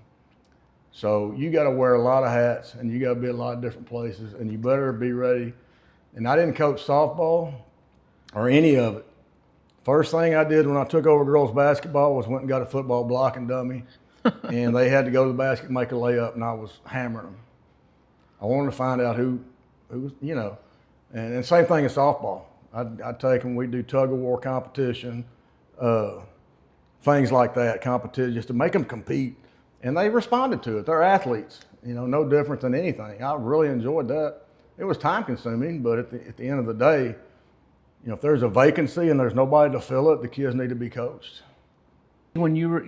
So you got to wear a lot of hats, and you got to be at a lot of different places, and you better be ready. And I didn't coach softball or any of it. First thing I did when I took over girls basketball was went and got a football blocking dummy, and they had to go to the basket and make a layup, and I was hammering them. I wanted to find out who was, you know, and same thing in softball. I'd take them. We'd do tug of war competition, things like that, competition, just to make them compete. And they responded to it. They're athletes, you know, no different than anything. I really enjoyed that. It was time consuming, but at the end of the day, you know, if there's a vacancy and there's nobody to fill it, the kids need to be coached. When you're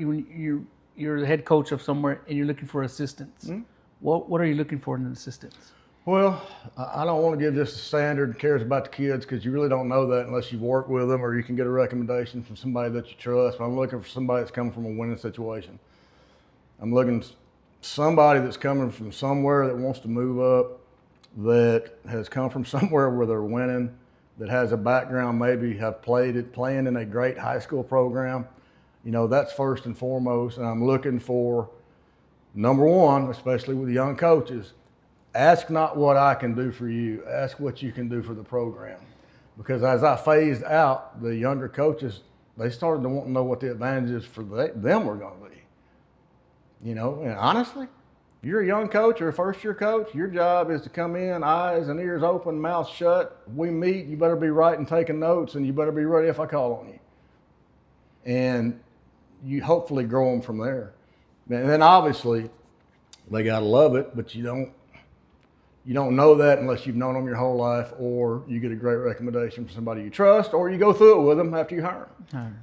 the head coach of somewhere and you're looking for assistants, what are you looking for in an assistant? Well, I don't want to give just a standard cares about the kids, because you really don't know that unless you've worked with them or you can get a recommendation from somebody that you trust. But I'm looking for somebody that's coming from a winning situation. I'm looking for somebody that's coming from somewhere that wants to move up, that has come from somewhere where they're winning, that has a background, maybe have playing in a great high school program. You know, that's first and foremost. And I'm looking for, number one, especially with young coaches, ask not what I can do for you, ask what you can do for the program. Because as I phased out, the younger coaches, they started to want to know what the advantages for them were going to be. You know, and honestly, you're a young coach or a first-year coach, your job is to come in, eyes and ears open, mouth shut. We meet, you better be writing, taking notes, and you better be ready if I call on you. And you hopefully grow them from there. And then obviously, they got to love it, but you don't know that unless you've known them your whole life, or you get a great recommendation from somebody you trust, or you go through it with them after you hire them.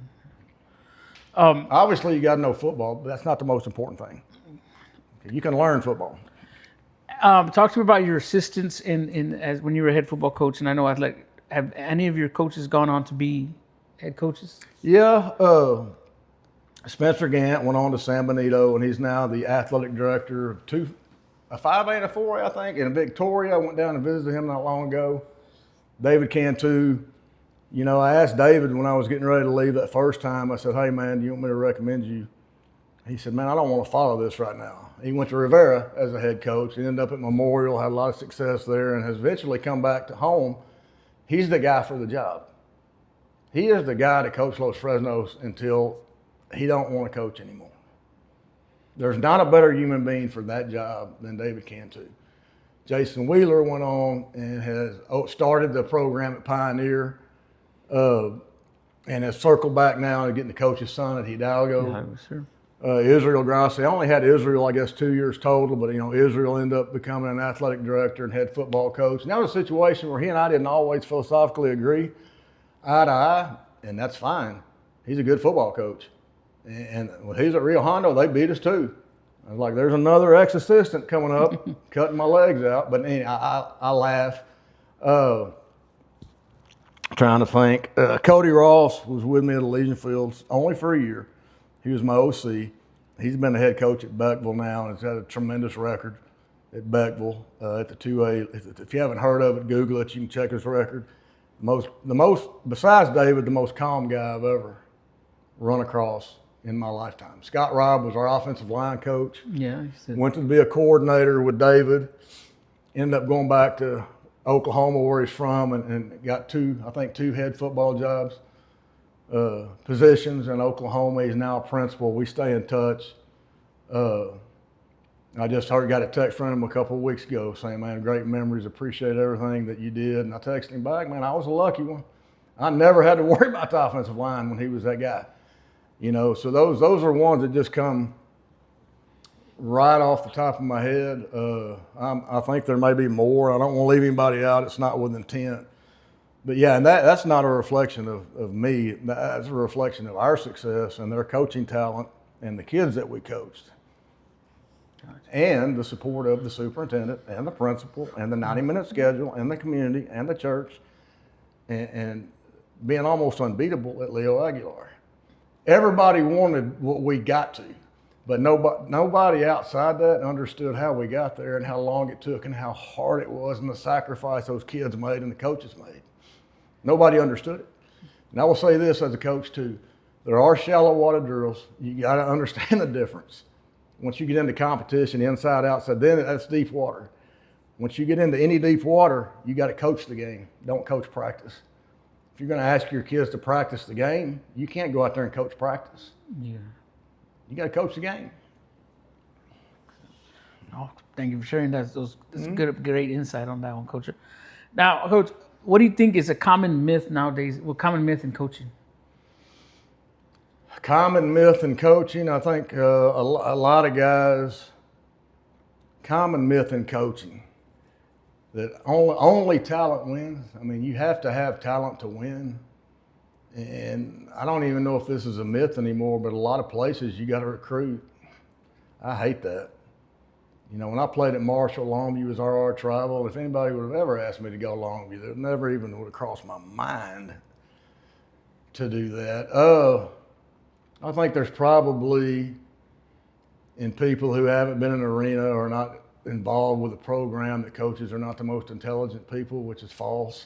Obviously, you got to know football, but that's not the most important thing. You can learn football. Talk to me about your assistants as when you were a head football coach, and I know athletic. Have any of your coaches gone on to be head coaches? Yeah, Spencer Gant went on to San Benito, and he's now the athletic director of a 5A and a 4A, I think, in Victoria. I went down and visited him not long ago. David Cantu. You know, I asked David when I was getting ready to leave that first time, I said, "Hey, man, do you want me to recommend you?" He said, "Man, I don't want to follow this right now." He went to Rivera as a head coach. He ended up at Memorial, had a lot of success there, and has eventually come back to home. He's the guy for the job. He is the guy to coach Los Fresnos until he don't want to coach anymore. There's not a better human being for that job than David Cantu. Jason Wheeler went on and has started the program at Pioneer, and has circled back now to getting to coach his son at Hidalgo. Yeah, sure. Israel Grassi. I only had Israel, I guess, 2 years total, but, you know, Israel ended up becoming an athletic director and head football coach. And that was a situation where he and I didn't always philosophically agree eye to eye, and that's fine. He's a good football coach. And when he's at Rio Hondo, they beat us too. I was like, there's another ex-assistant coming up, cutting my legs out. But anyway, I laugh. Trying to think. Cody Ross was with me at Elysian Fields only for a year. He was my OC. He's been the head coach at Beckville now, and has had a tremendous record at Beckville at the 2A. If you haven't heard of it, Google it. You can check his record. The most besides David, the most calm guy I've ever run across in my lifetime. Scott Robb was our offensive line coach. Yeah. Went to be a coordinator with David. Ended up going back to Oklahoma, where he's from, and got two head football jobs, positions in Oklahoma. He's now a principal. We stay in touch. I just got a text from him a couple of weeks ago saying, "Man, great memories. Appreciate everything that you did." And I texted him back, "Man, I was a lucky one. I never had to worry about the offensive line when he was that guy." You know, so those are ones that just come right off the top of my head. I think there may be more. I don't want to leave anybody out. It's not with intent. But yeah, and that's not a reflection of me. That's a reflection of our success and their coaching talent and the kids that we coached. and the support of the superintendent and the principal and the 90-minute schedule and the community and the church, and being almost unbeatable at Leo Aguilar. Everybody wanted what we got to, but nobody outside that understood how we got there and how long it took and how hard it was and the sacrifice those kids made and the coaches made. Nobody understood it. And I will say this as a coach too, there are shallow water drills. You got to understand the difference. Once you get into competition, inside, outside, then that's deep water. Once you get into any deep water, you got to coach the game. Don't coach practice. If you're going to ask your kids to practice the game, you can't go out there and coach practice. Yeah. You got to coach the game. Oh, thank you for sharing that. That's great insight on that one, Coach. Now, Coach, what do you think is a common myth nowadays? Well, common myth in coaching? Common myth in coaching, I think a lot of guys, common myth in coaching, that only talent wins. I mean, you have to have talent to win. And I don't even know if this is a myth anymore, but a lot of places you got to recruit. I hate that. You know, when I played at Marshall, Longview was our rival. If anybody would have ever asked me to go Longview, it never even would have crossed my mind to do that. I think there's probably, in people who haven't been in an arena or not involved with a program, that coaches are not the most intelligent people, which is false.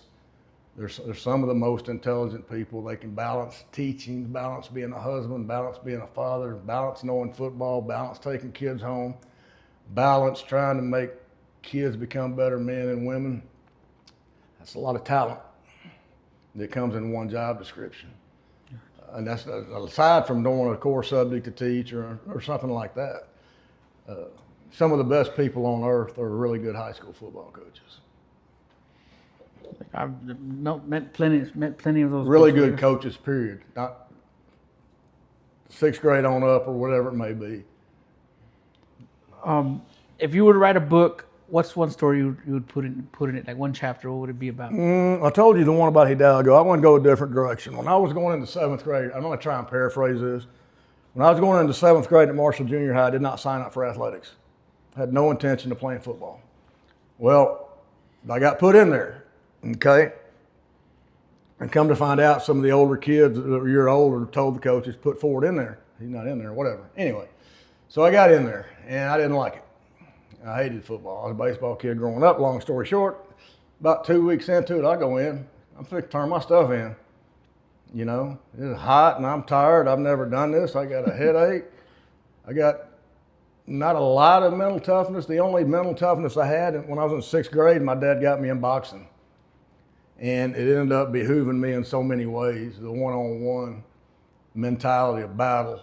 They're some of the most intelligent people. They can balance teaching, balance being a husband, balance being a father, balance knowing football, balance taking kids home, balance trying to make kids become better men and women. That's a lot of talent that comes in one job description. And that's aside from knowing a core subject to teach or something like that. Some of the best people on earth are really good high school football coaches. I've met plenty of those. Really good coaches, period. Not sixth grade on up or whatever it may be. If you were to write a book, what's one story you would put in it? Like one chapter, what would it be about? I told you the one about Hidalgo. I want to go a different direction. When I was going into seventh grade, I'm going to try and paraphrase this. When I was going into seventh grade at Marshall Junior High, I did not sign up for athletics. I had no intention of playing football. Well, I got put in there, okay? And come to find out, some of the older kids that were a year older told the coaches, put Ford in there. He's not in there, whatever. Anyway, so I got in there, and I didn't like it. I hated football. I was a baseball kid growing up. Long story short, about 2 weeks into it, I go in. I'm fixing to turn my stuff in. You know, it's hot and I'm tired. I've never done this. I got a headache. I got not a lot of mental toughness. The only mental toughness I had when I was in sixth grade, my dad got me in boxing. And it ended up behooving me in so many ways, the one-on-one mentality of battle.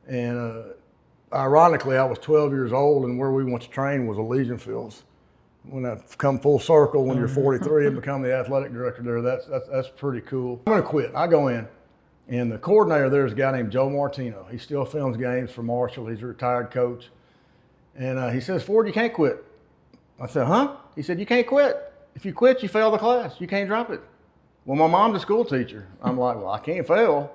And ironically, I was 12 years old, and where we went to train was Elysian Fields. When I come full circle, when you're 43 and become the athletic director there, that's pretty cool. I'm gonna quit. I go in, and the coordinator there is a guy named Joe Martino. He still films games for Marshall. He's a retired coach. And he says, Ford, you can't quit. I said, huh? He said, you can't quit. If you quit, you fail the class. You can't drop it. Well, my mom's a school teacher. I'm like, well, I can't fail.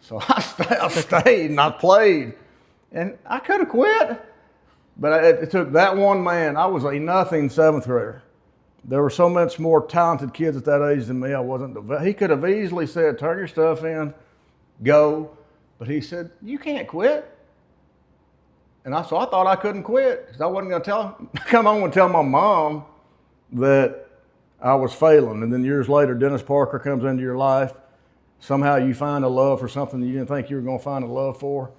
So I stayed and I played. And I could have quit, but it took that one man. I was a nothing seventh grader. There were so much more talented kids at that age than me. I wasn't. He could have easily said, turn your stuff in, go. But he said, you can't quit. And so I thought I couldn't quit because I wasn't going to come home and tell my mom that I was failing. And then years later, Dennis Parker comes into your life. Somehow you find a love for something you didn't think you were going to find a love for.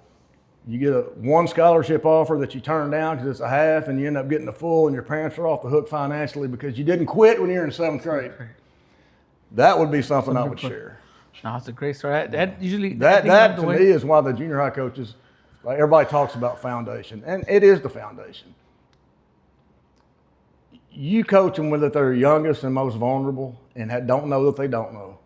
You get one scholarship offer that you turn down because it's a half, and you end up getting a full, and your parents are off the hook financially because you didn't quit when you were in seventh grade. That would be something I would share. No, that's a great story. That usually that to me is why the junior high coaches, like everybody talks about foundation, and it is the foundation. You coach them when they're youngest and most vulnerable, and don't know that they don't know.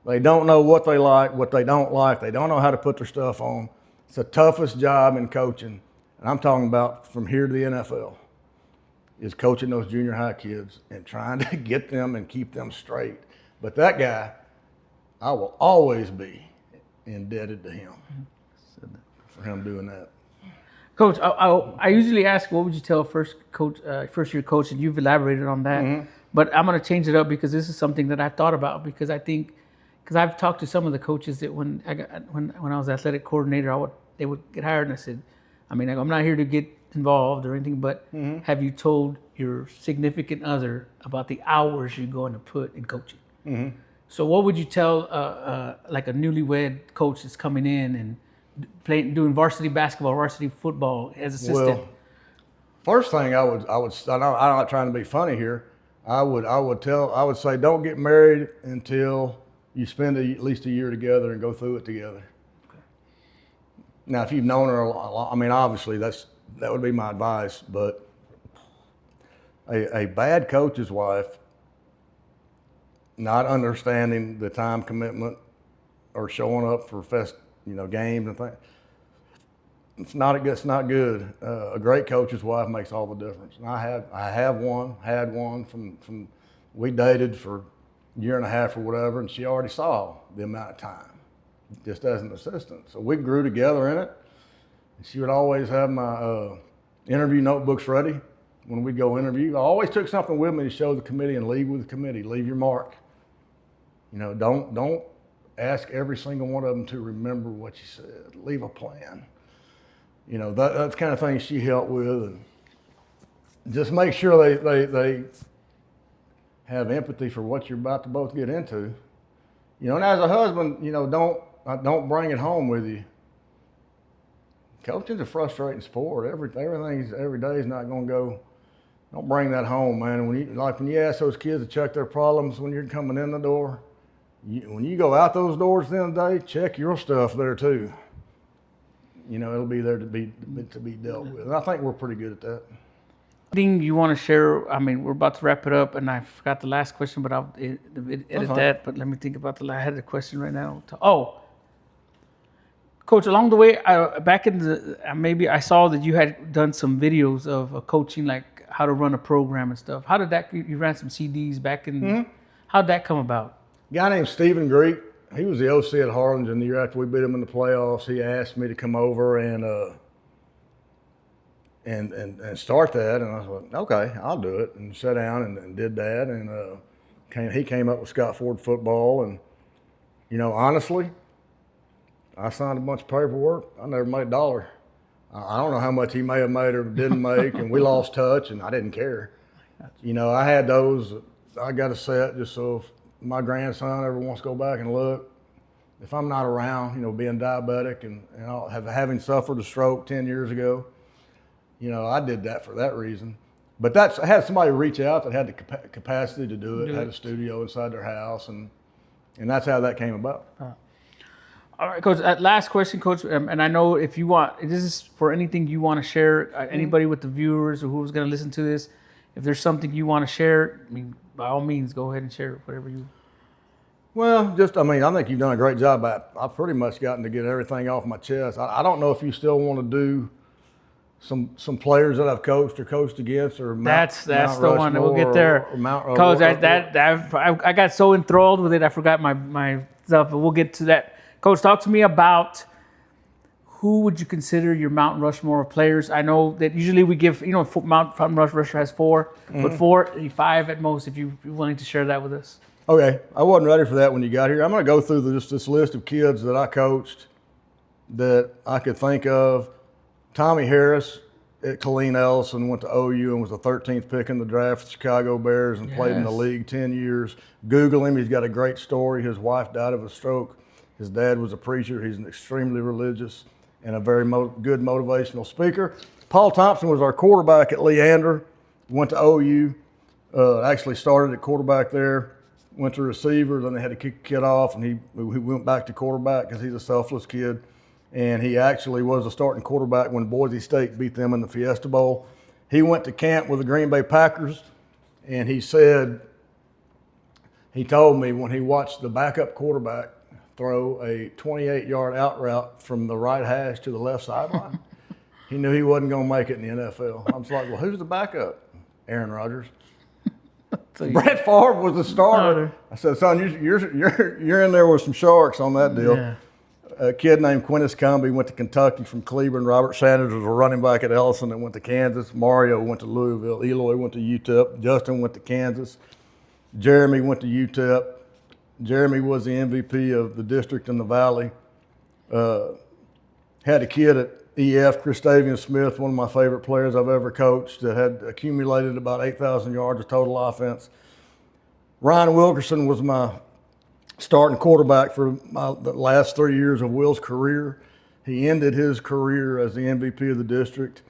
They don't know what they like, what they don't like. They don't know how to put their stuff on. It's the toughest job in coaching, and I'm talking about from here to the NFL, is coaching those junior high kids and trying to get them and keep them straight. But that guy, I will always be indebted to him for him doing that. Coach, I usually ask, what would you tell first year coach, and you've elaborated on that. But I'm going to change it up because this is something that I've thought about, because because I've talked to some of the coaches that when I was athletic coordinator, they would get hired, and I said, I mean, I'm not here to get involved or anything, but have you told your significant other about the hours you're going to put in coaching? So what would you tell like a newlywed coach that's coming in and doing varsity basketball, varsity football as assistant? Well, first thing I'm not trying to be funny here. I would say don't get married until you spend at least a year together and go through it together. Okay. Now, if you've known her a lot, I mean, obviously that would be my advice. But a bad coach's wife, not understanding the time commitment or showing up for games and things, it's not good. A great coach's wife makes all the difference. And I had one from we dated for a year and a half or whatever, and she already saw the amount of time just as an assistant. So we grew together in it. And she would always have my interview notebooks ready when we go interview. I always took something with me to show the committee and leave with the committee. Leave your mark. Don't ask every single one of them to remember what you said. Leave a plan. That's the kind of thing she helped with, and just make sure they have empathy for what you're about to both get into. And as a husband, don't bring it home with you. Coaching's a frustrating sport. Every day is not going to go. Don't bring that home, man. When you ask those kids to check their problems when you're coming in the door, when you go out those doors at the end of the day, check your stuff there too. It'll be there to be dealt with. And I think we're pretty good at that. Anything you want to share? I mean, we're about to wrap it up, and I forgot the last question, but I'll edit that. But let me think about I had a question right now. Coach, along the way, back in maybe I saw that you had done some videos of coaching, like how to run a program and stuff. How did that? You ran some CDs back in. How'd that come about? A guy named Stephen Greek. He was the OC at Harlingen the year after we beat him in the playoffs. He asked me to come over and start that, and I was like, okay, I'll do it, and sat down and did that, and he came up with Scott Ford football, and honestly, I signed a bunch of paperwork. I never made a dollar. I don't know how much he may have made or didn't make, and we lost touch, and I didn't care. I had those. I got a set just so if my grandson ever wants to go back and look, if I'm not around, being diabetic and having suffered a stroke 10 years ago, I did that for that reason. But I had somebody reach out that had the capacity to do it, had a studio inside their house, and that's how that came about. All right, Coach, last question, Coach, and I know if you want, this is for anything you want to share, anybody with the viewers or who's going to listen to this, if there's something you want to share, I mean, by all means, go ahead and share whatever you. Well, I think you've done a great job. I've pretty much gotten to get everything off my chest. I don't know if you still want to do some players that I've coached or coached against, or that's the one that we'll get there. Coach, I got so enthralled with it, I forgot my stuff. But we'll get to that. Coach, talk to me about who would you consider your Mount Rushmore of players? I know that usually we give, Mount Rushmore has 4, but 5 at most. If you're willing to share that with us. Okay, I wasn't ready for that when you got here. I'm going to go through just this list of kids that I coached that I could think of. Tommy Harris at Colleen Ellison went to OU and was the 13th pick in the draft for the Chicago Bears and played in the league 10 years. Google him. He's got a great story. His wife died of a stroke. His dad was a preacher. He's an extremely religious and a very good motivational speaker. Paul Thompson was our quarterback at Leander. Went to OU. Actually started at quarterback there. Went to receiver. Then they had to kick the kid off, and he went back to quarterback because he's a selfless kid. And he actually was a starting quarterback when Boise State beat them in the Fiesta Bowl. He went to camp with the Green Bay Packers, and he told me when he watched the backup quarterback throw a 28-yard out route from the right hash to the left sideline, he knew he wasn't going to make it in the NFL. I was like, well, who's the backup? Aaron Rodgers. So Brett Favre was the starter. I said, son, you're in there with some sharks on that deal. Yeah. a kid named Quintus Cumby went to Kentucky from Cleveland. Robert Sanders was a running back at Ellison and went to Kansas. Mario went to Louisville. Eloy went to UTEP. Justin went to Kansas. Jeremy went to UTEP. Jeremy was the MVP of the district in the Valley. Had a kid at EF, Christavian Smith, one of my favorite players I've ever coached, that had accumulated about 8,000 yards of total offense. Ryan Wilkerson was my starting quarterback for the last 3 years of Will's career. He ended his career as the MVP of the district,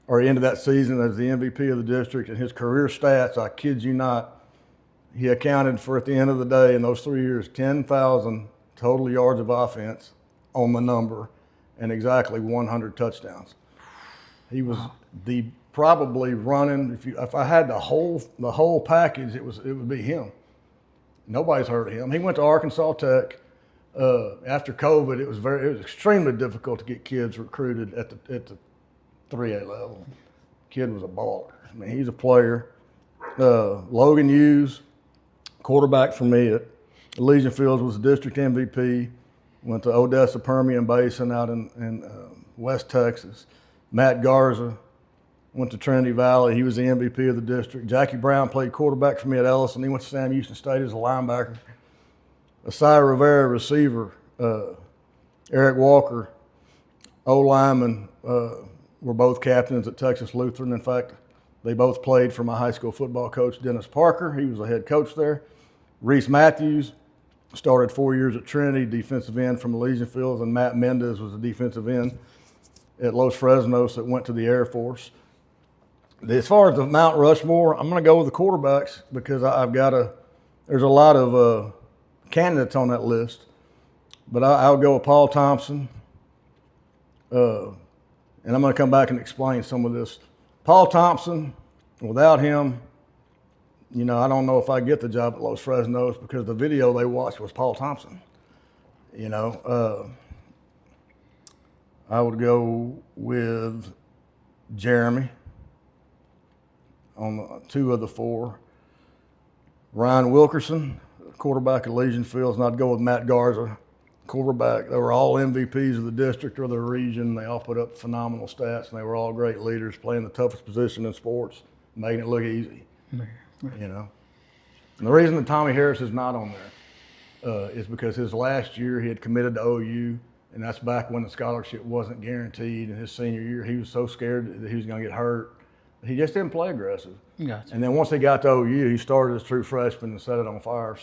or ended that season as the MVP of the district, and his career stats, I kid you not, he accounted for, at the end of the day, in those 3 years, 10,000 total yards of offense on the number and exactly 100 touchdowns. He was the probably running, if I had the whole package, it would be him. Nobody's heard of him. He went to Arkansas Tech. After COVID, it was extremely difficult to get kids recruited at the 3A level. Kid was a baller. I mean, he's a player. Logan Hughes, quarterback for me at Legion Fields, was the district MVP. Went to Odessa Permian Basin out in West Texas. Matt Garza went to Trinity Valley. He was the MVP of the district. Jackie Brown played quarterback for me at Ellison. He went to Sam Houston State as a linebacker. Asai Rivera, receiver. Eric Walker, O-lineman, were both captains at Texas Lutheran. In fact, they both played for my high school football coach, Dennis Parker. He was the head coach there. Reese Matthews started 4 years at Trinity, defensive end from Legion Fields, and Matt Mendez was a defensive end at Los Fresnos that went to the Air Force. As far as the Mount Rushmore, I'm going to go with the quarterbacks because there's a lot of candidates on that list, but I'll go with Paul Thompson, and I'm going to come back and explain some of this. Paul Thompson, without him, I don't know if I get the job at Los Fresnos because the video they watched was Paul Thompson. I would go with Jeremy on 2 of the 4. Ryan Wilkerson, quarterback at Legion Fields, and I'd go with Matt Garza, quarterback. They were all MVPs of the district or the region. They all put up phenomenal stats, and they were all great leaders, playing the toughest position in sports, making it look easy. And the reason that Tommy Harris is not on there is because his last year he had committed to OU, and that's back when the scholarship wasn't guaranteed. In his senior year, he was so scared that he was going to get hurt. He just didn't play aggressive. Gotcha. And then once he got to OU, he started as a true freshman and set it on fire.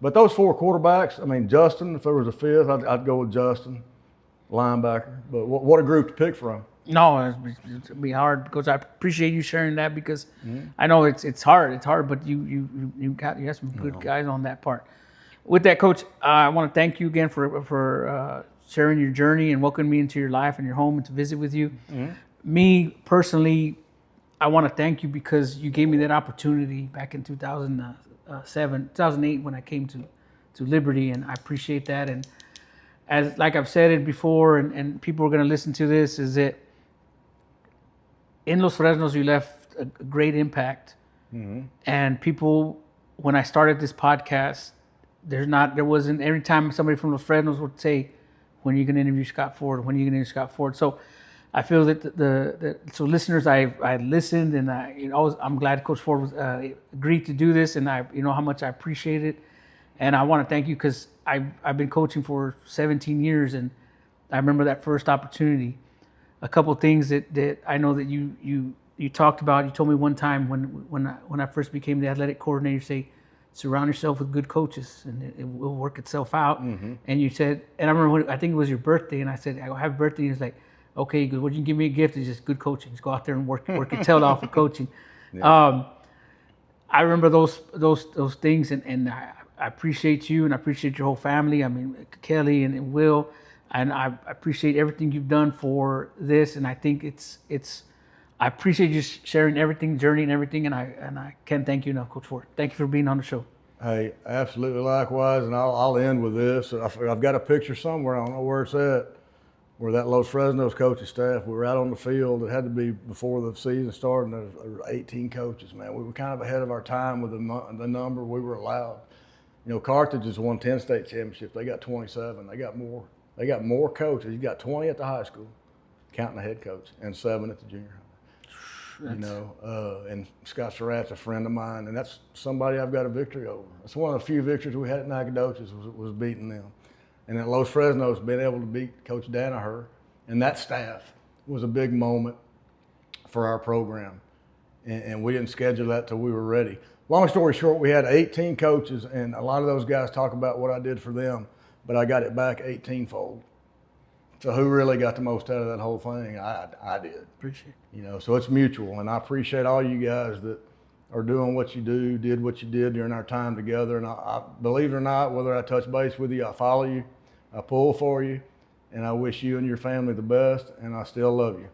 But those 4 quarterbacks, I mean, Justin, if there was a 5th, I'd go with Justin, linebacker. But what a group to pick from. No, it'd be hard, Coach. I appreciate you sharing that because I know it's hard. It's hard, but you got some good guys on that part. With that, Coach, I want to thank you again for sharing your journey and welcoming me into your life and your home and to visit with you. Me personally, I want to thank you because you gave me that opportunity back in 2008 when I came to Liberty, and I appreciate that. And like I've said it before, and people are going to listen to this, is that in Los Fresnos, you left a great impact. And people, when I started this podcast, there wasn't, every time somebody from Los Fresnos would say, when are you going to interview Scott Ford? When are you going to interview Scott Ford? So I feel that so listeners, I listened, and I'm glad Coach Ford was, agreed to do this, and how much I appreciate it. And I want to thank you because I've been coaching for 17 years, and I remember that first opportunity. A couple of things that I know that you talked about. You told me one time when I first became the athletic coordinator, you say, surround yourself with good coaches, and it will work itself out. And you said, and I remember I think it was your birthday, and I said, I have a birthday, and he's like, okay, good. Well, you can give me a gift. It's just good coaching. Just go out there and work your tail off for coaching. I remember those things, and I appreciate you, and I appreciate your whole family. I mean, Kelly and Will. And I appreciate everything you've done for this, and I think I appreciate you sharing everything, journey and everything, and I can't thank you enough, Coach Ford. Thank you for being on the show. Hey, absolutely likewise, and I'll end with this. I've got a picture somewhere, I don't know where it's at, where that Los Fresnos coaching staff, we were out on the field. It had to be before the season started, and there were 18 coaches, man. We were kind of ahead of our time with the number we were allowed. Carthage has won 10 state championships. They got 27. They got more They got more coaches. You got 20 at the high school, counting the head coach, and 7 at the junior high. And Scott Surratt's a friend of mine, and that's somebody I've got a victory over. That's one of the few victories we had at Nacogdoches was beating them. And at Los Fresnos, being able to beat Coach Danaher and that staff was a big moment for our program. And we didn't schedule that till we were ready. Long story short, we had 18 coaches, and a lot of those guys talk about what I did for them, but I got it back 18-fold. So who really got the most out of that whole thing? I did. Appreciate it. So it's mutual, and I appreciate all you guys that are doing what you do, did what you did during our time together. And I believe it or not, whether I touch base with you, I follow you, I pull for you, and I wish you and your family the best, and I still love you.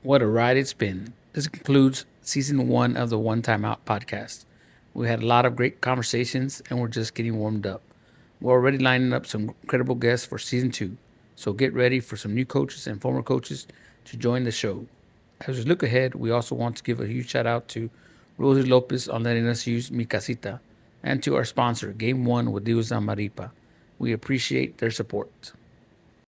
What a ride it's been. This concludes season 1 of the One Time Out podcast. We had a lot of great conversations and we're just getting warmed up. We're already lining up some incredible guests for season 2. So get ready for some new coaches and former coaches to join the show. As we look ahead, we also want to give a huge shout out to Rosie Lopez on letting us use Mi Casita and to our sponsor, Game 1 with Dios Maripa. We appreciate their support.